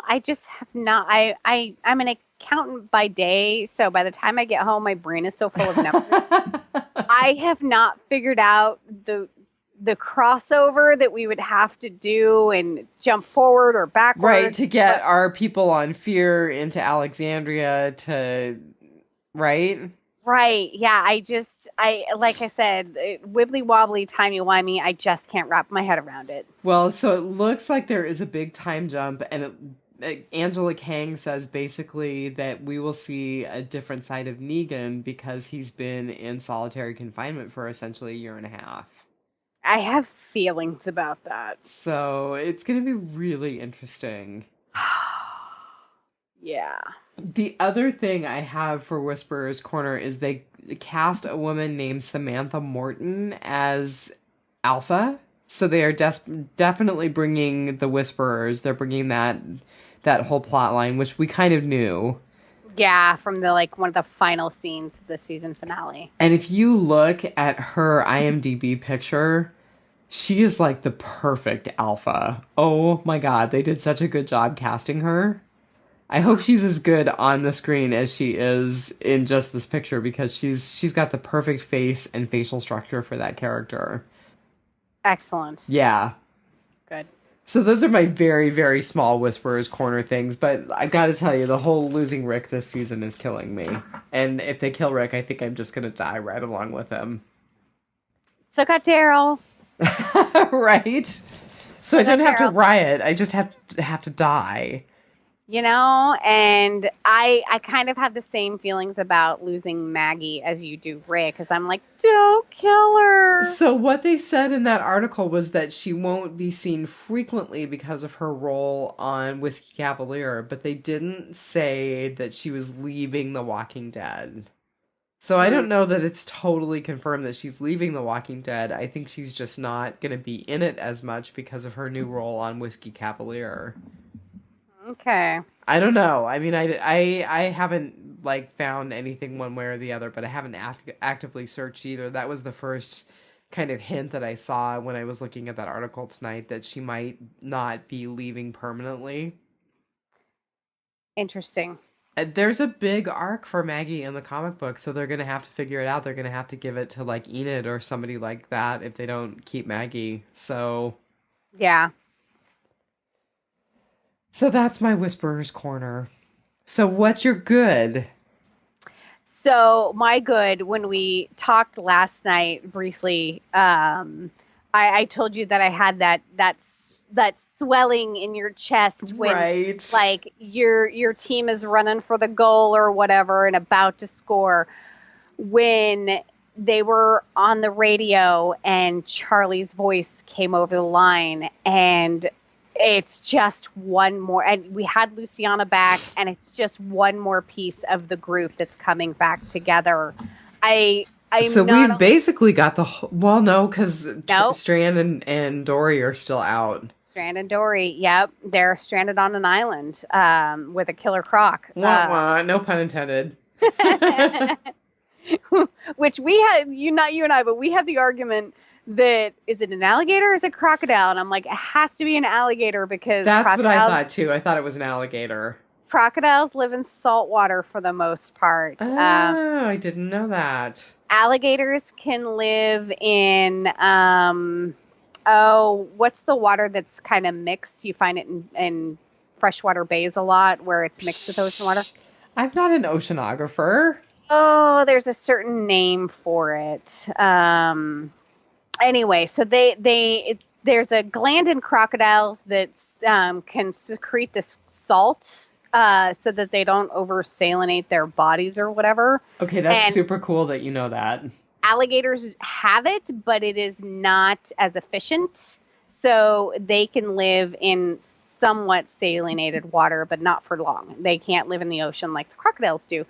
I just have not. I'm an accountant by day, so by the time I get home, my brain is so full of numbers. I have not figured out the crossover that we would have to do and jump forward or backward. Right, to get our people on Fear into Alexandria to, right? Right, yeah, like I said, wibbly wobbly, timey wimey, I just can't wrap my head around it. Well, so it looks like there is a big time jump, and Angela Kang says basically that we will see a different side of Negan because he's been in solitary confinement for essentially 1.5 years. I have feelings about that. So it's going to be really interesting. Yeah. The other thing I have for Whisperer's Corner is they cast a woman named Samantha Morton as Alpha. So they are definitely bringing the Whisperers. They're bringing that whole plot line, which we kind of knew. Yeah, from one of the final scenes of the season finale. And if you look at her IMDb picture, she is like the perfect Alpha. Oh my God, they did such a good job casting her. I hope she's as good on the screen as she is in just this picture, because she's got the perfect face and facial structure for that character. Excellent. Yeah. Good. So those are my very, very small Whisperer's Corner things, but I gotta tell you, the whole losing Rick this season is killing me. And if they kill Rick, I think I'm just gonna die right along with him. So got Daryl. Right? So I don't have to riot, I just have to die. And I kind of have the same feelings about losing Maggie as you do Ray, because I'm like, don't kill her. So what they said in that article was that she won't be seen frequently because of her role on Whiskey Cavalier, but they didn't say that she was leaving The Walking Dead. So I don't know that it's totally confirmed that she's leaving The Walking Dead. I think she's just not going to be in it as much because of her new role on Whiskey Cavalier. Okay. I don't know. I mean, I haven't found anything one way or the other, but I haven't actively searched either. That was the first kind of hint that I saw when I was looking at that article tonight, that she might not be leaving permanently. Interesting. There's a big arc for Maggie in the comic book, so they're going to have to figure it out. They're going to have to give it to Enid or somebody like that if they don't keep Maggie. So yeah. So that's my Whisperer's Corner. So what's your good? So my good, when we talked last night briefly, I told you that I had that swelling in your chest when right. your team is running for the goal or whatever and about to score. When they were on the radio and Charlie's voice came over the line, and it's just one more, and we had Luciana back, and it's just one more piece of the group that's coming back together. So we've basically got no, because Strand and Dory are still out. Strand and Dory, yep, they're stranded on an island with a killer croc. No pun intended. Which we had, not you and I, but we had the argument that, is it an alligator or is it a crocodile? And I'm like, it has to be an alligator, because that's what I thought too. I thought it was an alligator. Crocodiles live in salt water for the most part. Oh, I didn't know that. Alligators can live in, what's the water that's kind of mixed? You find it in freshwater bays a lot, where it's mixed with ocean water. I'm not an oceanographer. Oh, there's a certain name for it. Anyway, so there's a gland in crocodiles that can secrete this salt so that they don't over-salinate their bodies or whatever. Okay, that's super cool that you know that. Alligators have it, but it is not as efficient. So they can live in somewhat salinated water, but not for long. They can't live in the ocean like the crocodiles do.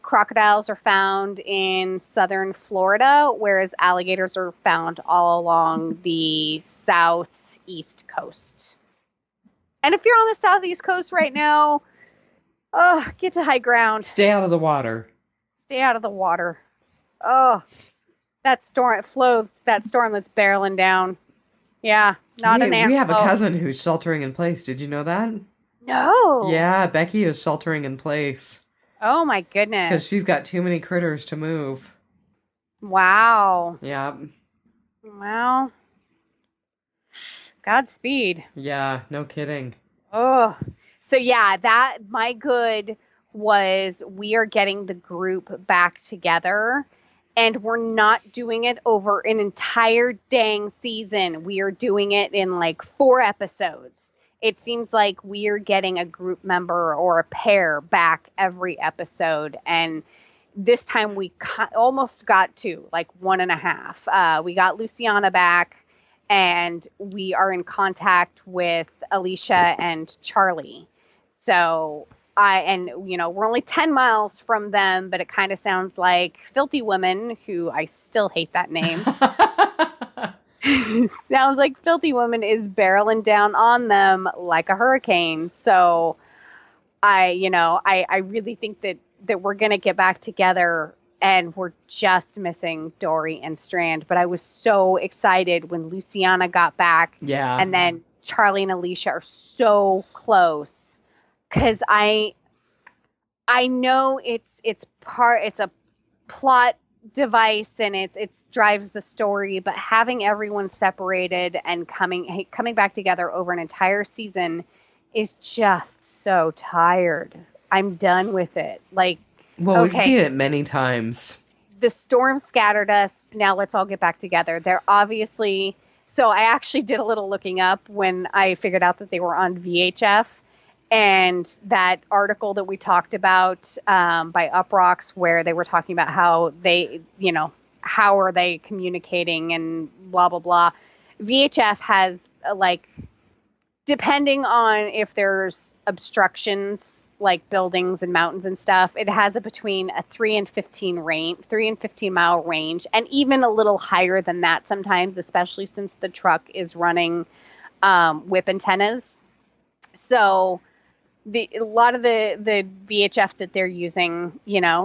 Crocodiles are found in southern Florida, whereas alligators are found all along the southeast coast. And if you're on the southeast coast right now, get to high ground. Stay out of the water. Stay out of the water. Oh, that storm that's barreling down. Yeah, not an answer. We have a cousin who's sheltering in place. Did you know that? No. Yeah, Becky is sheltering in place. Oh my goodness. Because she's got too many critters to move. Wow. Yeah. Well, Godspeed. Yeah, no kidding. Oh. So yeah, my good was we are getting the group back together, and we're not doing it over an entire dang season. We are doing it in like 4 episodes. It seems like we are getting a group member or a pair back every episode. And this time we almost got to like 1.5. We got Luciana back, and we are in contact with Alicia and Charlie. So we're only 10 miles from them, but it kind of sounds like Filthy Woman, who I still hate that name. Sounds like Filthy Woman is barreling down on them like a hurricane. So I really think that we're going to get back together, and we're just missing Dory and Strand. But I was so excited when Luciana got back. Yeah. And then Charlie and Alicia are so close, because I know it's a plot device, and it drives the story, but having everyone separated and coming back together over an entire season is just so tired. I'm done with it. Like, well, we've seen it many times. The storm scattered us. Now let's all get back together. They're obviously, so I actually did a little looking up when I figured out that they were on VHF. And that article that we talked about by Uprocks, where they were talking about how they, how are they communicating and blah, blah, blah. VHF has, depending on if there's obstructions, like buildings and mountains and stuff, it has between a 3 and 15 mile range, and even a little higher than that sometimes, especially since the truck is running whip antennas. So a lot of the VHF that they're using,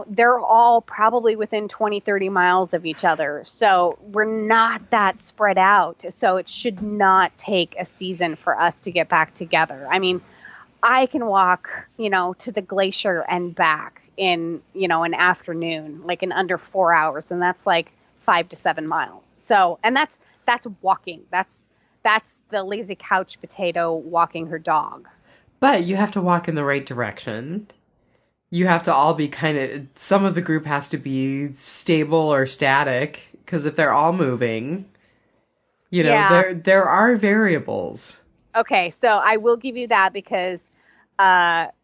they're all probably within 20, 30 miles of each other. So we're not that spread out. So it should not take a season for us to get back together. I mean, I can walk, to the glacier and back in, an afternoon, like in under 4 hours. And that's like 5 to 7 miles. So, and that's walking. That's the lazy couch potato walking her dog. But you have to walk in the right direction. You have to all be some of the group has to be stable or static, because if they're all moving, there are variables. Okay, so I will give you that, because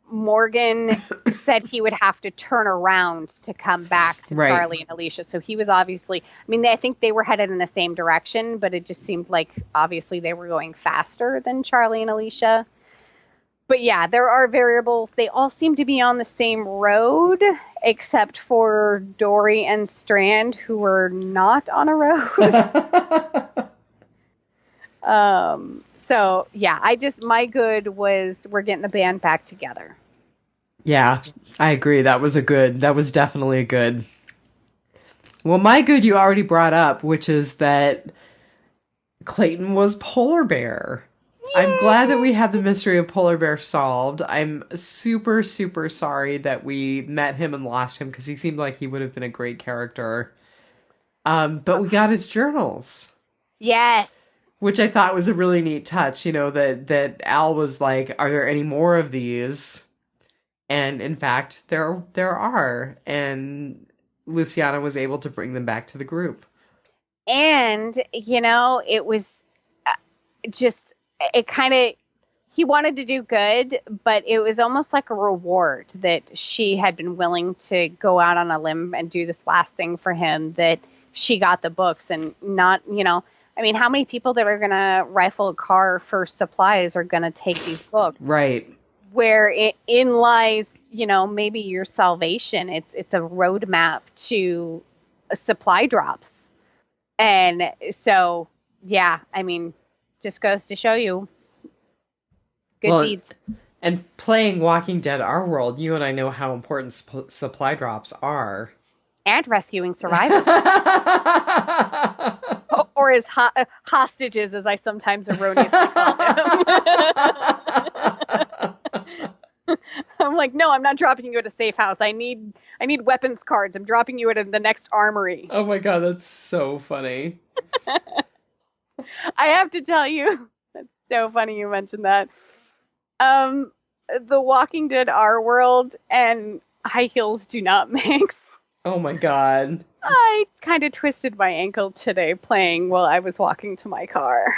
Morgan said he would have to turn around to come back to Charlie and Alicia. So he was obviously, I think they were headed in the same direction, but it just seemed like obviously they were going faster than Charlie and Alicia. But yeah, there are variables. They all seem to be on the same road, except for Dory and Strand, who were not on a road. So yeah, my good was we're getting the band back together. Yeah, I agree. That was definitely a good. Well, my good you already brought up, which is that Clayton was Polar Bear. Yay! I'm glad that we have the mystery of Polar Bear solved. I'm super, super sorry that we met him and lost him, because he seemed like he would have been a great character. But we got his journals. Yes. Which I thought was a really neat touch, that Al was like, are there any more of these? And in fact, there are. And Luciana was able to bring them back to the group. And, it was he wanted to do good, but it was almost like a reward that she had been willing to go out on a limb and do this last thing for him, that she got the books, and not, I mean, how many people that are going to rifle a car for supplies are going to take these books? Right. Where in lies, maybe your salvation. It's a roadmap to supply drops. And so, yeah, I mean, just goes to show you good deeds. And playing Walking Dead Our World, you and I know how important supply drops are. And rescuing survivors. Or as hostages, as I sometimes erroneously call them. I'm like, no, I'm not dropping you at a safe house. I need weapons cards. I'm dropping you at the next armory. Oh my god, that's so funny. I have to tell you, that's so funny you mentioned that. The Walking Dead Our World and high heels do not mix. Oh my god. I kind of twisted my ankle today playing while I was walking to my car.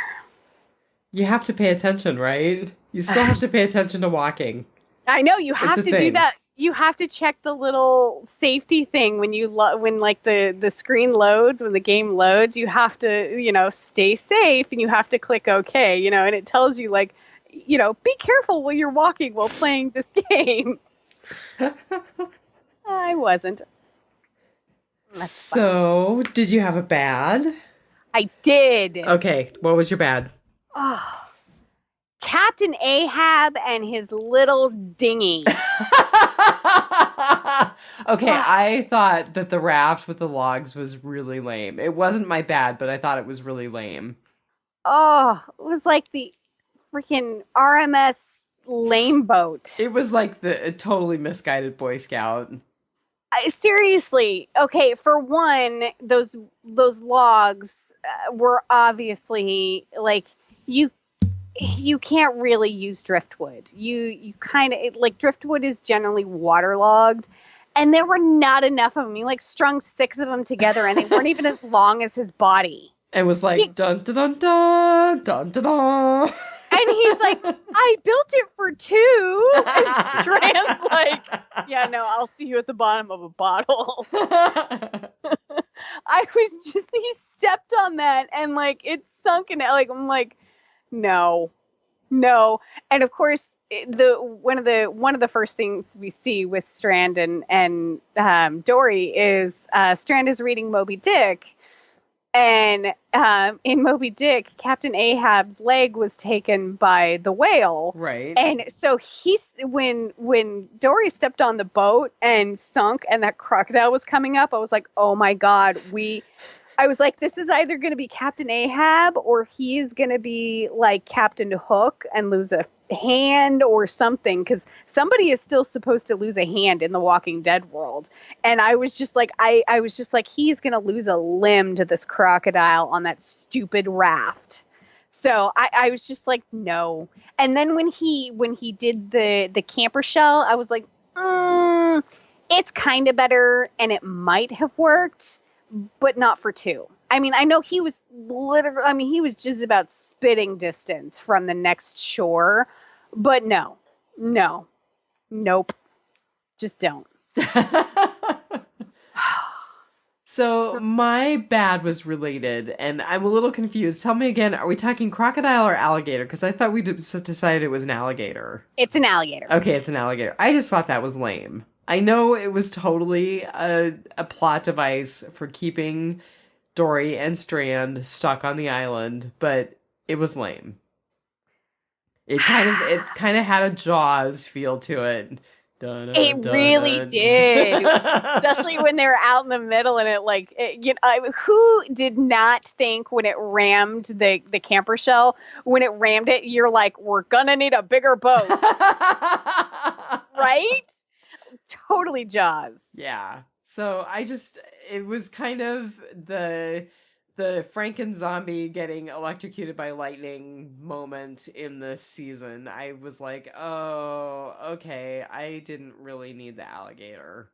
You have to pay attention, right? You still have to pay attention to walking. I know, you have to do that. You have to check the little safety thing when the screen loads, when the game loads. You have to, stay safe, and you have to click OK, and it tells you, like, be careful while you're walking while playing this game. I wasn't. So, did you have a bad? I did. Okay, what was your bad? Oh, Captain Ahab and his little dinghy. Okay, I thought that the raft with the logs was really lame. It wasn't my bad, but I thought it was really lame. Oh, it was like the freaking RMS lame boat. It was like a totally misguided Boy Scout. Seriously, okay, for one, those logs were obviously, like, you can't really use driftwood. You kind of, like, driftwood is generally waterlogged, and there were not enough of them. You, like, strung 6 of them together, and they weren't even as long as his body. And was like, dun dun dun dun dun dun dun. And he's like, I built it for 2. And Strand's like, yeah, no, I'll see you at the bottom of a bottle. I was just, he stepped on that and, like, it sunk in it. Like, I'm like, no. And of course, one of the first things we see with Strand and Dory is Strand is reading Moby Dick. And in Moby Dick, Captain Ahab's leg was taken by the whale. Right. And so when Dory stepped on the boat and sunk and that crocodile was coming up, I was like, oh my God, I was like, this is either going to be Captain Ahab or he is going to be like Captain Hook and lose a hand or something, because somebody is still supposed to lose a hand in the Walking Dead world. And I was just like, I was just like, he's going to lose a limb to this crocodile on that stupid raft. So I was just like, no. And then when he did the camper shell, I was like, it's kind of better and it might have worked, but not for 2. I mean, I know he was he was just about spitting distance from the next shore, but nope, just don't. So my bad was related, and I'm a little confused. Tell me again, are we talking crocodile or alligator? Because I thought we decided it was an alligator. It's an alligator. Okay, it's an alligator. I just thought that was lame. I know it was totally a plot device for keeping Dory and Strand stuck on the island, but it was lame. It kind of had a Jaws feel to it. It really did, especially when they were out in the middle and who did not think when it rammed the camper shell, when it rammed it, you're like, we're gonna need a bigger boat, right? Totally Jaws. Yeah. So it was kind of the Franken zombie getting electrocuted by lightning moment in this season. I was like, oh, okay, I didn't really need the alligator.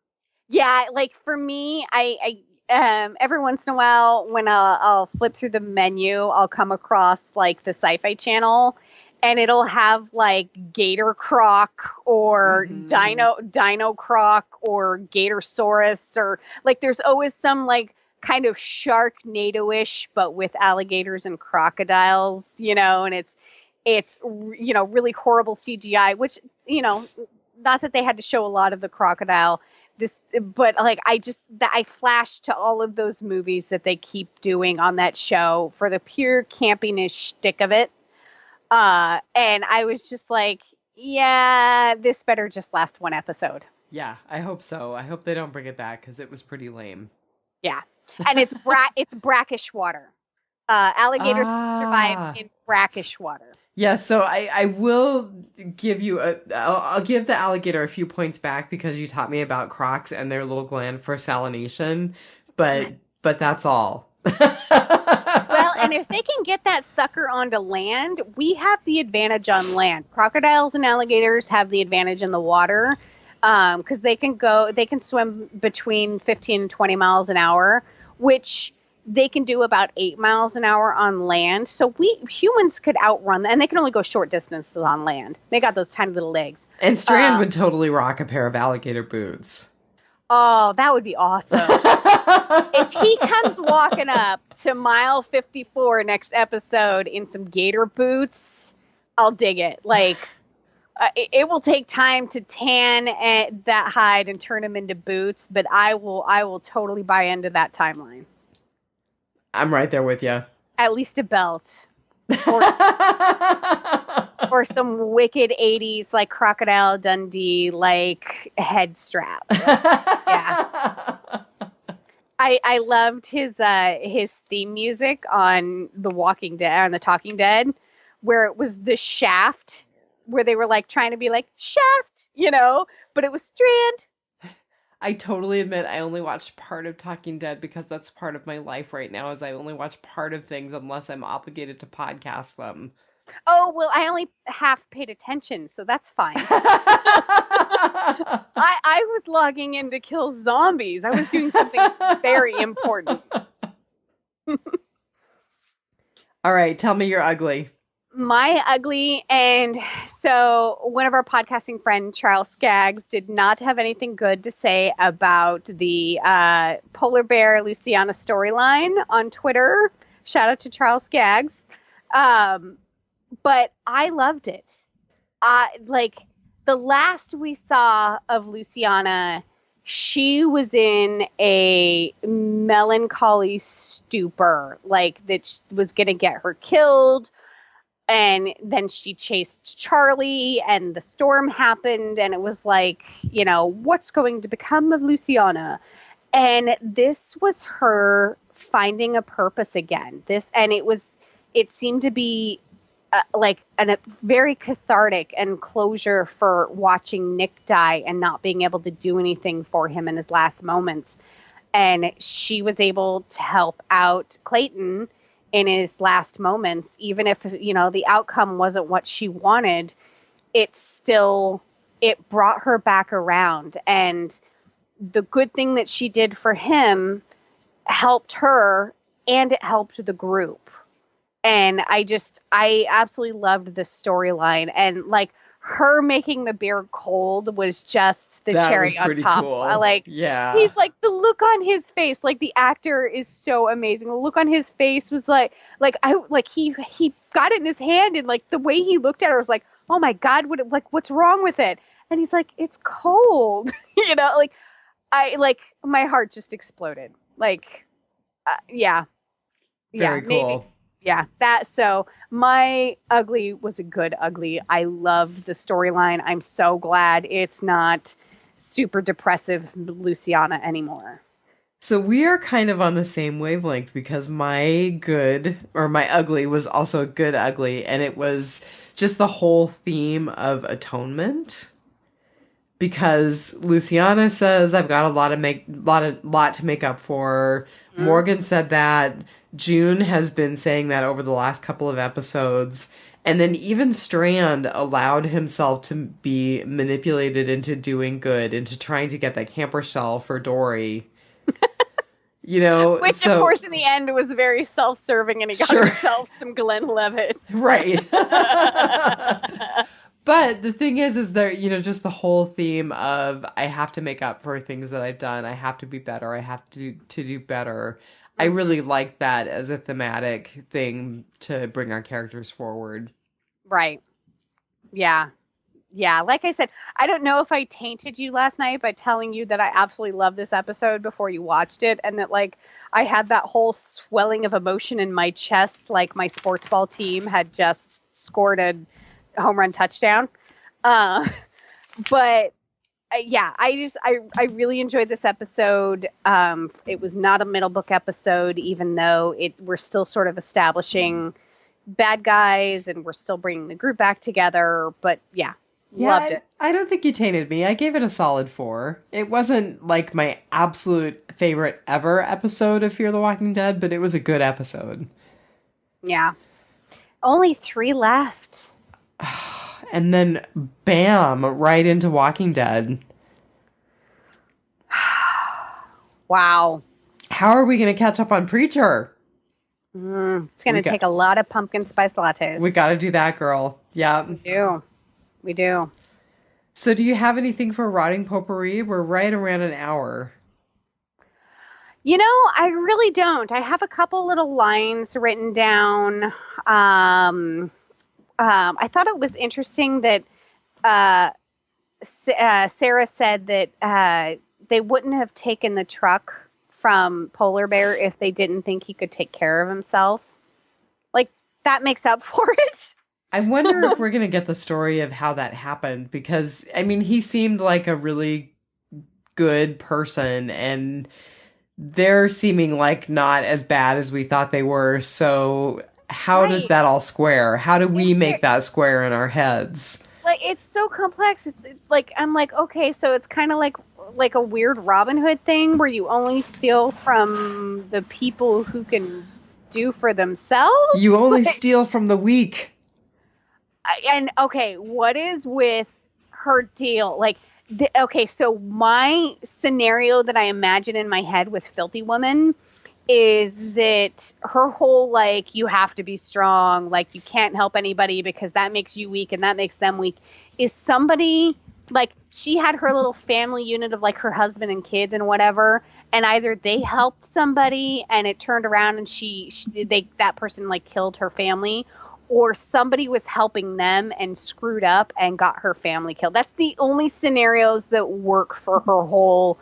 Yeah, like for me, I every once in a while when I'll flip through the menu, I'll come across like the Sci-Fi Channel, and it'll have like Gator Croc or Dino Croc or Gatorsaurus, or like there's always some like kind of Sharknado-ish, but with alligators and crocodiles, and it's really horrible CGI, which, not that they had to show a lot of the crocodile, but like I flashed to all of those movies that they keep doing on that show for the pure campiness shtick of it. And I was just like, yeah, this better just last one episode. Yeah, I hope so. I hope they don't bring it back because it was pretty lame. Yeah. And it's brackish water. Alligators survive in brackish water. Yeah, so I will give you I'll give the alligator a few points back because you taught me about crocs and their little gland for salination, but that's all. Well, and if they can get that sucker onto land, we have the advantage on land. Crocodiles and alligators have the advantage in the water because they can swim between 15 and 20 miles an hour, which they can do about 8 miles an hour on land. So we humans could outrun them, and they can only go short distances on land. They got those tiny little legs. And Strand would totally rock a pair of alligator boots. Oh, that would be awesome. If he comes walking up to mile 54 next episode in some gator boots, I'll dig it. Like, it will take time to tan that hide and turn him into boots, but I will totally buy into that timeline. I'm right there with you. At least a belt. Or some wicked 80s, like Crocodile Dundee, like head strap. Yeah. I loved his theme music on The Walking Dead, on The Talking Dead, where it was the Shaft, where they were like trying to be like Shaft, but it was Strand. I totally admit I only watched part of Talking Dead because that's part of my life right now, is I only watch part of things unless I'm obligated to podcast them. Oh, well, I only half paid attention, so that's fine. I was logging in to kill zombies. I was doing something very important. All right, tell me you're ugly. My ugly, and so one of our podcasting friends, Charles Skaggs, did not have anything good to say about the Polar Bear Luciana storyline on Twitter. Shout out to Charles Skaggs. But I loved it. Like, the last we saw of Luciana, she was in a melancholy stupor, like that was going to get her killed. And then she chased Charlie and the storm happened and it was like, what's going to become of Luciana? And this was her finding a purpose again. It seemed to be a very cathartic and closure for watching Nick die and not being able to do anything for him in his last moments. And she was able to help out Clayton in his last moments, even if, the outcome wasn't what she wanted, it brought her back around. And the good thing that she did for him helped her and it helped the group. And I absolutely loved the storyline. And like her making the beer cold was just the cherry on top. Cool. Yeah. He's like, the look on his face, like the actor is so amazing. The look on his face was he got it in his hand and like the way he looked at her was like, oh my God, what's wrong with it? And he's like, it's cold. My heart just exploded. Yeah. Very cool. Maybe. Yeah, so my ugly was a good ugly. I loved the storyline. I'm so glad it's not super depressive Luciana anymore. So we are kind of on the same wavelength because my ugly was also a good ugly, and it was just the whole theme of atonement. Because Luciana says, I've got a lot to make up for. Mm. Morgan said that. June has been saying that over the last couple of episodes. And then even Strand allowed himself to be manipulated into doing good, into trying to get that camper shell for Dory. Which, of course, in the end was very self-serving, and he got himself some Glenlivet. Right. But the thing is there, just the whole theme of I have to make up for things that I've done. I have to be better. I have to do better. I really like that as a thematic thing to bring our characters forward. Right. Yeah. Yeah. Like I said, I don't know if I tainted you last night by telling you that I absolutely loved this episode before you watched it, and that like I had that whole swelling of emotion in my chest, like my sports ball team had just scored a home run touchdown. But yeah, I really enjoyed this episode. It was not a middle book episode, even though we're still sort of establishing bad guys and we're still bringing the group back together. But yeah, loved it. I don't think you tainted me. I gave it a solid 4. It wasn't like my absolute favorite ever episode of Fear the Walking Dead, but it was a good episode. Yeah. Only 3 left. And then, bam, right into Walking Dead. Wow. How are we going to catch up on Preacher? It's going to take a lot of pumpkin spice lattes. We got to do that, girl. Yeah. We do. So do you have anything for Rotting Potpourri? We're right around an hour. I really don't. I have a couple little lines written down. I thought it was interesting that Sarah said that they wouldn't have taken the truck from Polar Bear if they didn't think he could take care of himself. Like, that makes up for it. I wonder if we're going to get the story of how that happened, because, I mean, he seemed like a really good person, and they're seeming like not as bad as we thought they were. So how does that all square? How do we make that square in our heads? Like, it's so complex. It's like, I'm like, okay, so it's kind of like a weird Robin Hood thing where you only steal from the people who can do for themselves. You only steal from the weak. And okay, what is with her deal? Like, okay, so my scenario that I imagine in my head with Filthy Woman is that her whole, like, you have to be strong, like, you can't help anybody because that makes you weak and that makes them weak, is somebody, like, she had her little family unit of, like, her husband and kids and whatever, and either they helped somebody and it turned around and that person, like, killed her family, or somebody was helping them and screwed up and got her family killed. That's the only scenarios that work for her whole,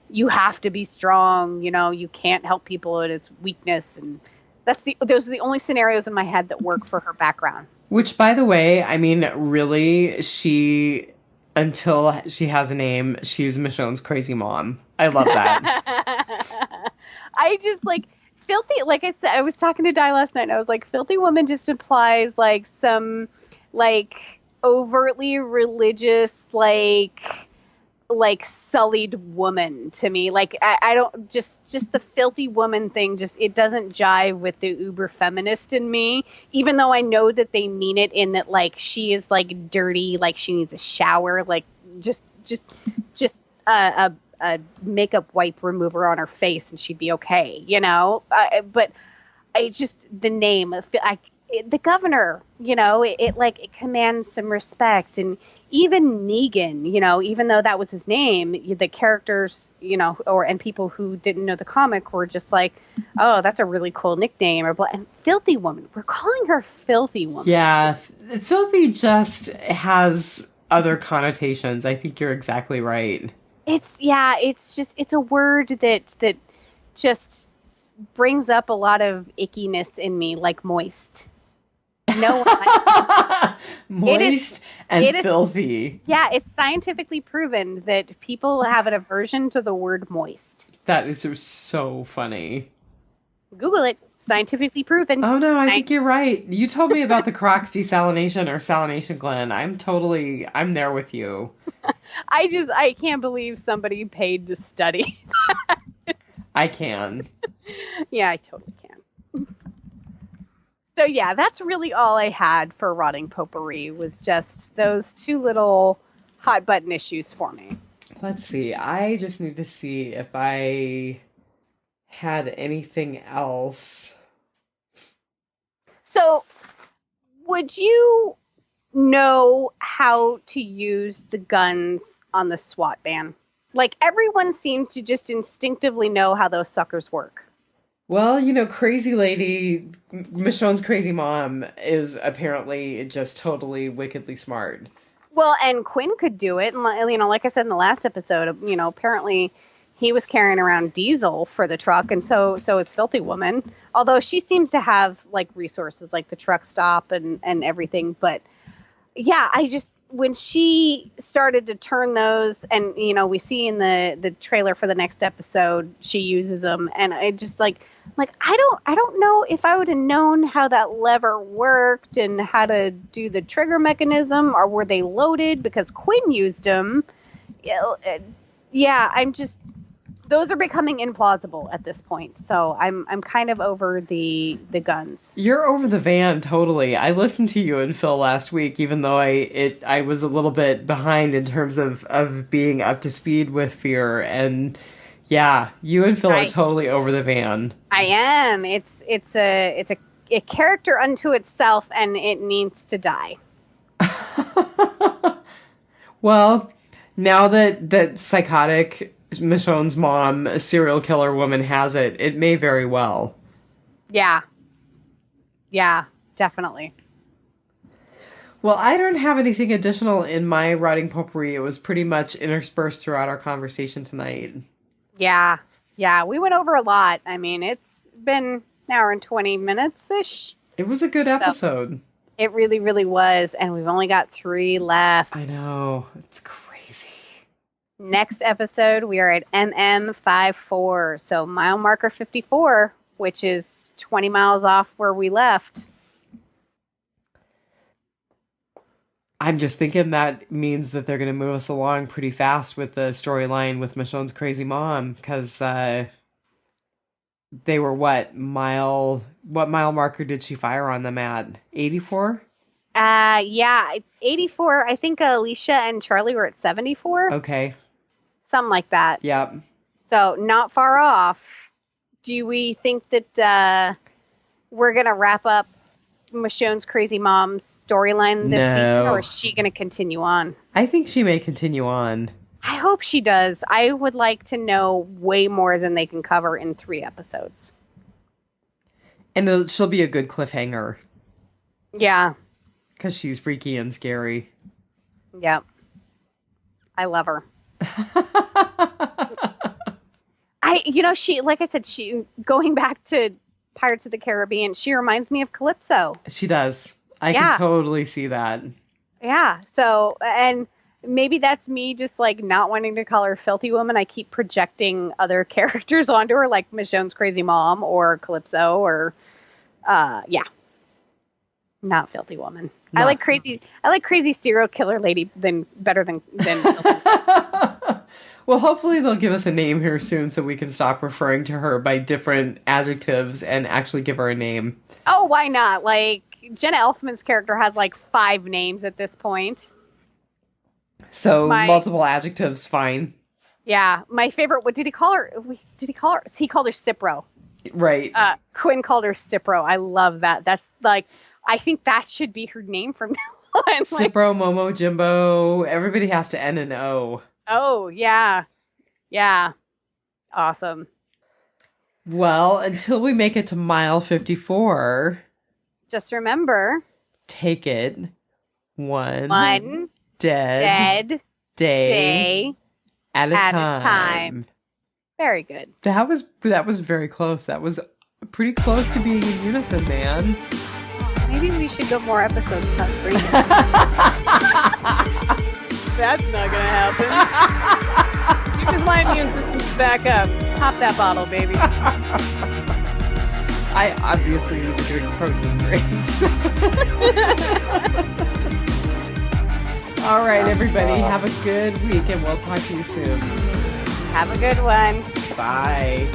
you have to be strong, you can't help people at its weakness. And those are the only scenarios in my head that work for her background. Which, by the way, I mean, really, until she has a name, she's Michonne's crazy mom. I love that. I just, like, Filthy, like I said, I was talking to Di last night, and I was like, Filthy Woman just implies, like, some, like, overtly religious, like sullied woman to me. Like, I don't, just the Filthy Woman thing, it doesn't jive with the uber feminist in me, even though I know that they mean it in that, like, she is, like, dirty, like, she needs a shower, like, just a makeup wipe remover on her face and she'd be okay, but I just, the name, the governor, it commands some respect. And even Negan, even though that was his name, the characters, and people who didn't know the comic were just like, oh, that's a really cool nickname. And Filthy Woman, we're calling her Filthy Woman. Yeah, filthy just has other connotations. I think you're exactly right. It's a word that just brings up a lot of ickiness in me, like moist. No one moist and filthy. Yeah, it's scientifically proven that people have an aversion to the word moist. That is so funny. Google it. Scientifically proven. Oh no, I think you're right. You told me about the Crocs desalination or salination gland. I'm there with you. I can't believe somebody paid to study. I can. Yeah, I totally can. So yeah, that's really all I had for Rotting Potpourri, was just those 2 little hot button issues for me. Let's see. I just need to see if I had anything else. So, would you know how to use the guns on the SWAT van. Like, everyone seems to just instinctively know how those suckers work. Well, crazy lady, Michonne's crazy mom is apparently just totally wickedly smart. Well, and Quinn could do it. And, like I said in the last episode, apparently he was carrying around diesel for the truck, and so is Filthy Woman. Although she seems to have, like, resources, like the truck stop and everything. But, yeah, when she started to turn those, and, we see in the trailer for the next episode, she uses them, and I just, I don't know if I would have known how that lever worked and how to do the trigger mechanism, or were they loaded because Quinn used them. Yeah, those are becoming implausible at this point. So I'm kind of over the guns. You're over the van, totally. I listened to you and Phil last week, even though I was a little bit behind in terms of being up to speed with Fear, and yeah, you and Phil are totally over the van. I am. It's a character unto itself, and it needs to die. Well, now that psychotic Michonne's mom, a serial killer woman, has it, it may very well. Yeah, definitely. Well, I don't have anything additional in my writing potpourri. It was pretty much interspersed throughout our conversation tonight. Yeah, we went over a lot. I mean, it's been an hour and 20 minutes-ish. It was a good episode. So, it really, really was, and we've only got 3 left. I know. It's crazy. Next episode, we are at MM54, so mile marker 54, which is 20 miles off where we left. I'm just thinking that means that they're going to move us along pretty fast with the storyline with Michonne's crazy mom, because they were what mile marker did she fire on them at? 84? Yeah, 84. I think Alicia and Charlie were at 74. Okay. Something like that. Yep. So not far off. Do we think that we're going to wrap up Michonne's crazy mom's storyline this season, or is she going to continue on? I think she may continue on. I hope she does. I would like to know way more than they can cover in 3 episodes. And she'll be a good cliffhanger. Yeah. Because she's freaky and scary. Yep. I love her. She, like I said, she, going back to Pirates of the Caribbean, she reminds me of Calypso. She does. I can totally see that. Yeah. So, and maybe that's me just like not wanting to call her Filthy Woman. I keep projecting other characters onto her, like Michonne's crazy mom or Calypso or, not Filthy Woman. I like crazy serial killer lady better than Well, hopefully they'll give us a name here soon so we can stop referring to her by different adjectives and actually give her a name. Oh, why not? Like, Jenna Elfman's character has like 5 names at this point. So multiple adjectives, fine. Yeah. My favorite, what did he call her? He called her Cipro. Right. Quinn called her Cipro. I love that. That's like, I think that should be her name from now on. Cipro, Momo, Jimbo. Everybody has to end in O. Oh, yeah. Yeah. Awesome. Well, until we make it to mile 54. Just remember. Take it. One dead day at a time. Very good. That was very close. That was pretty close to being in unison, man. Maybe we should go more episodes without breathing. That's not gonna happen. Because my immune system's back up. Pop that bottle, baby. I obviously need to drink protein drinks. All right, everybody, have a good week, and we'll talk to you soon. Have a good one. Bye.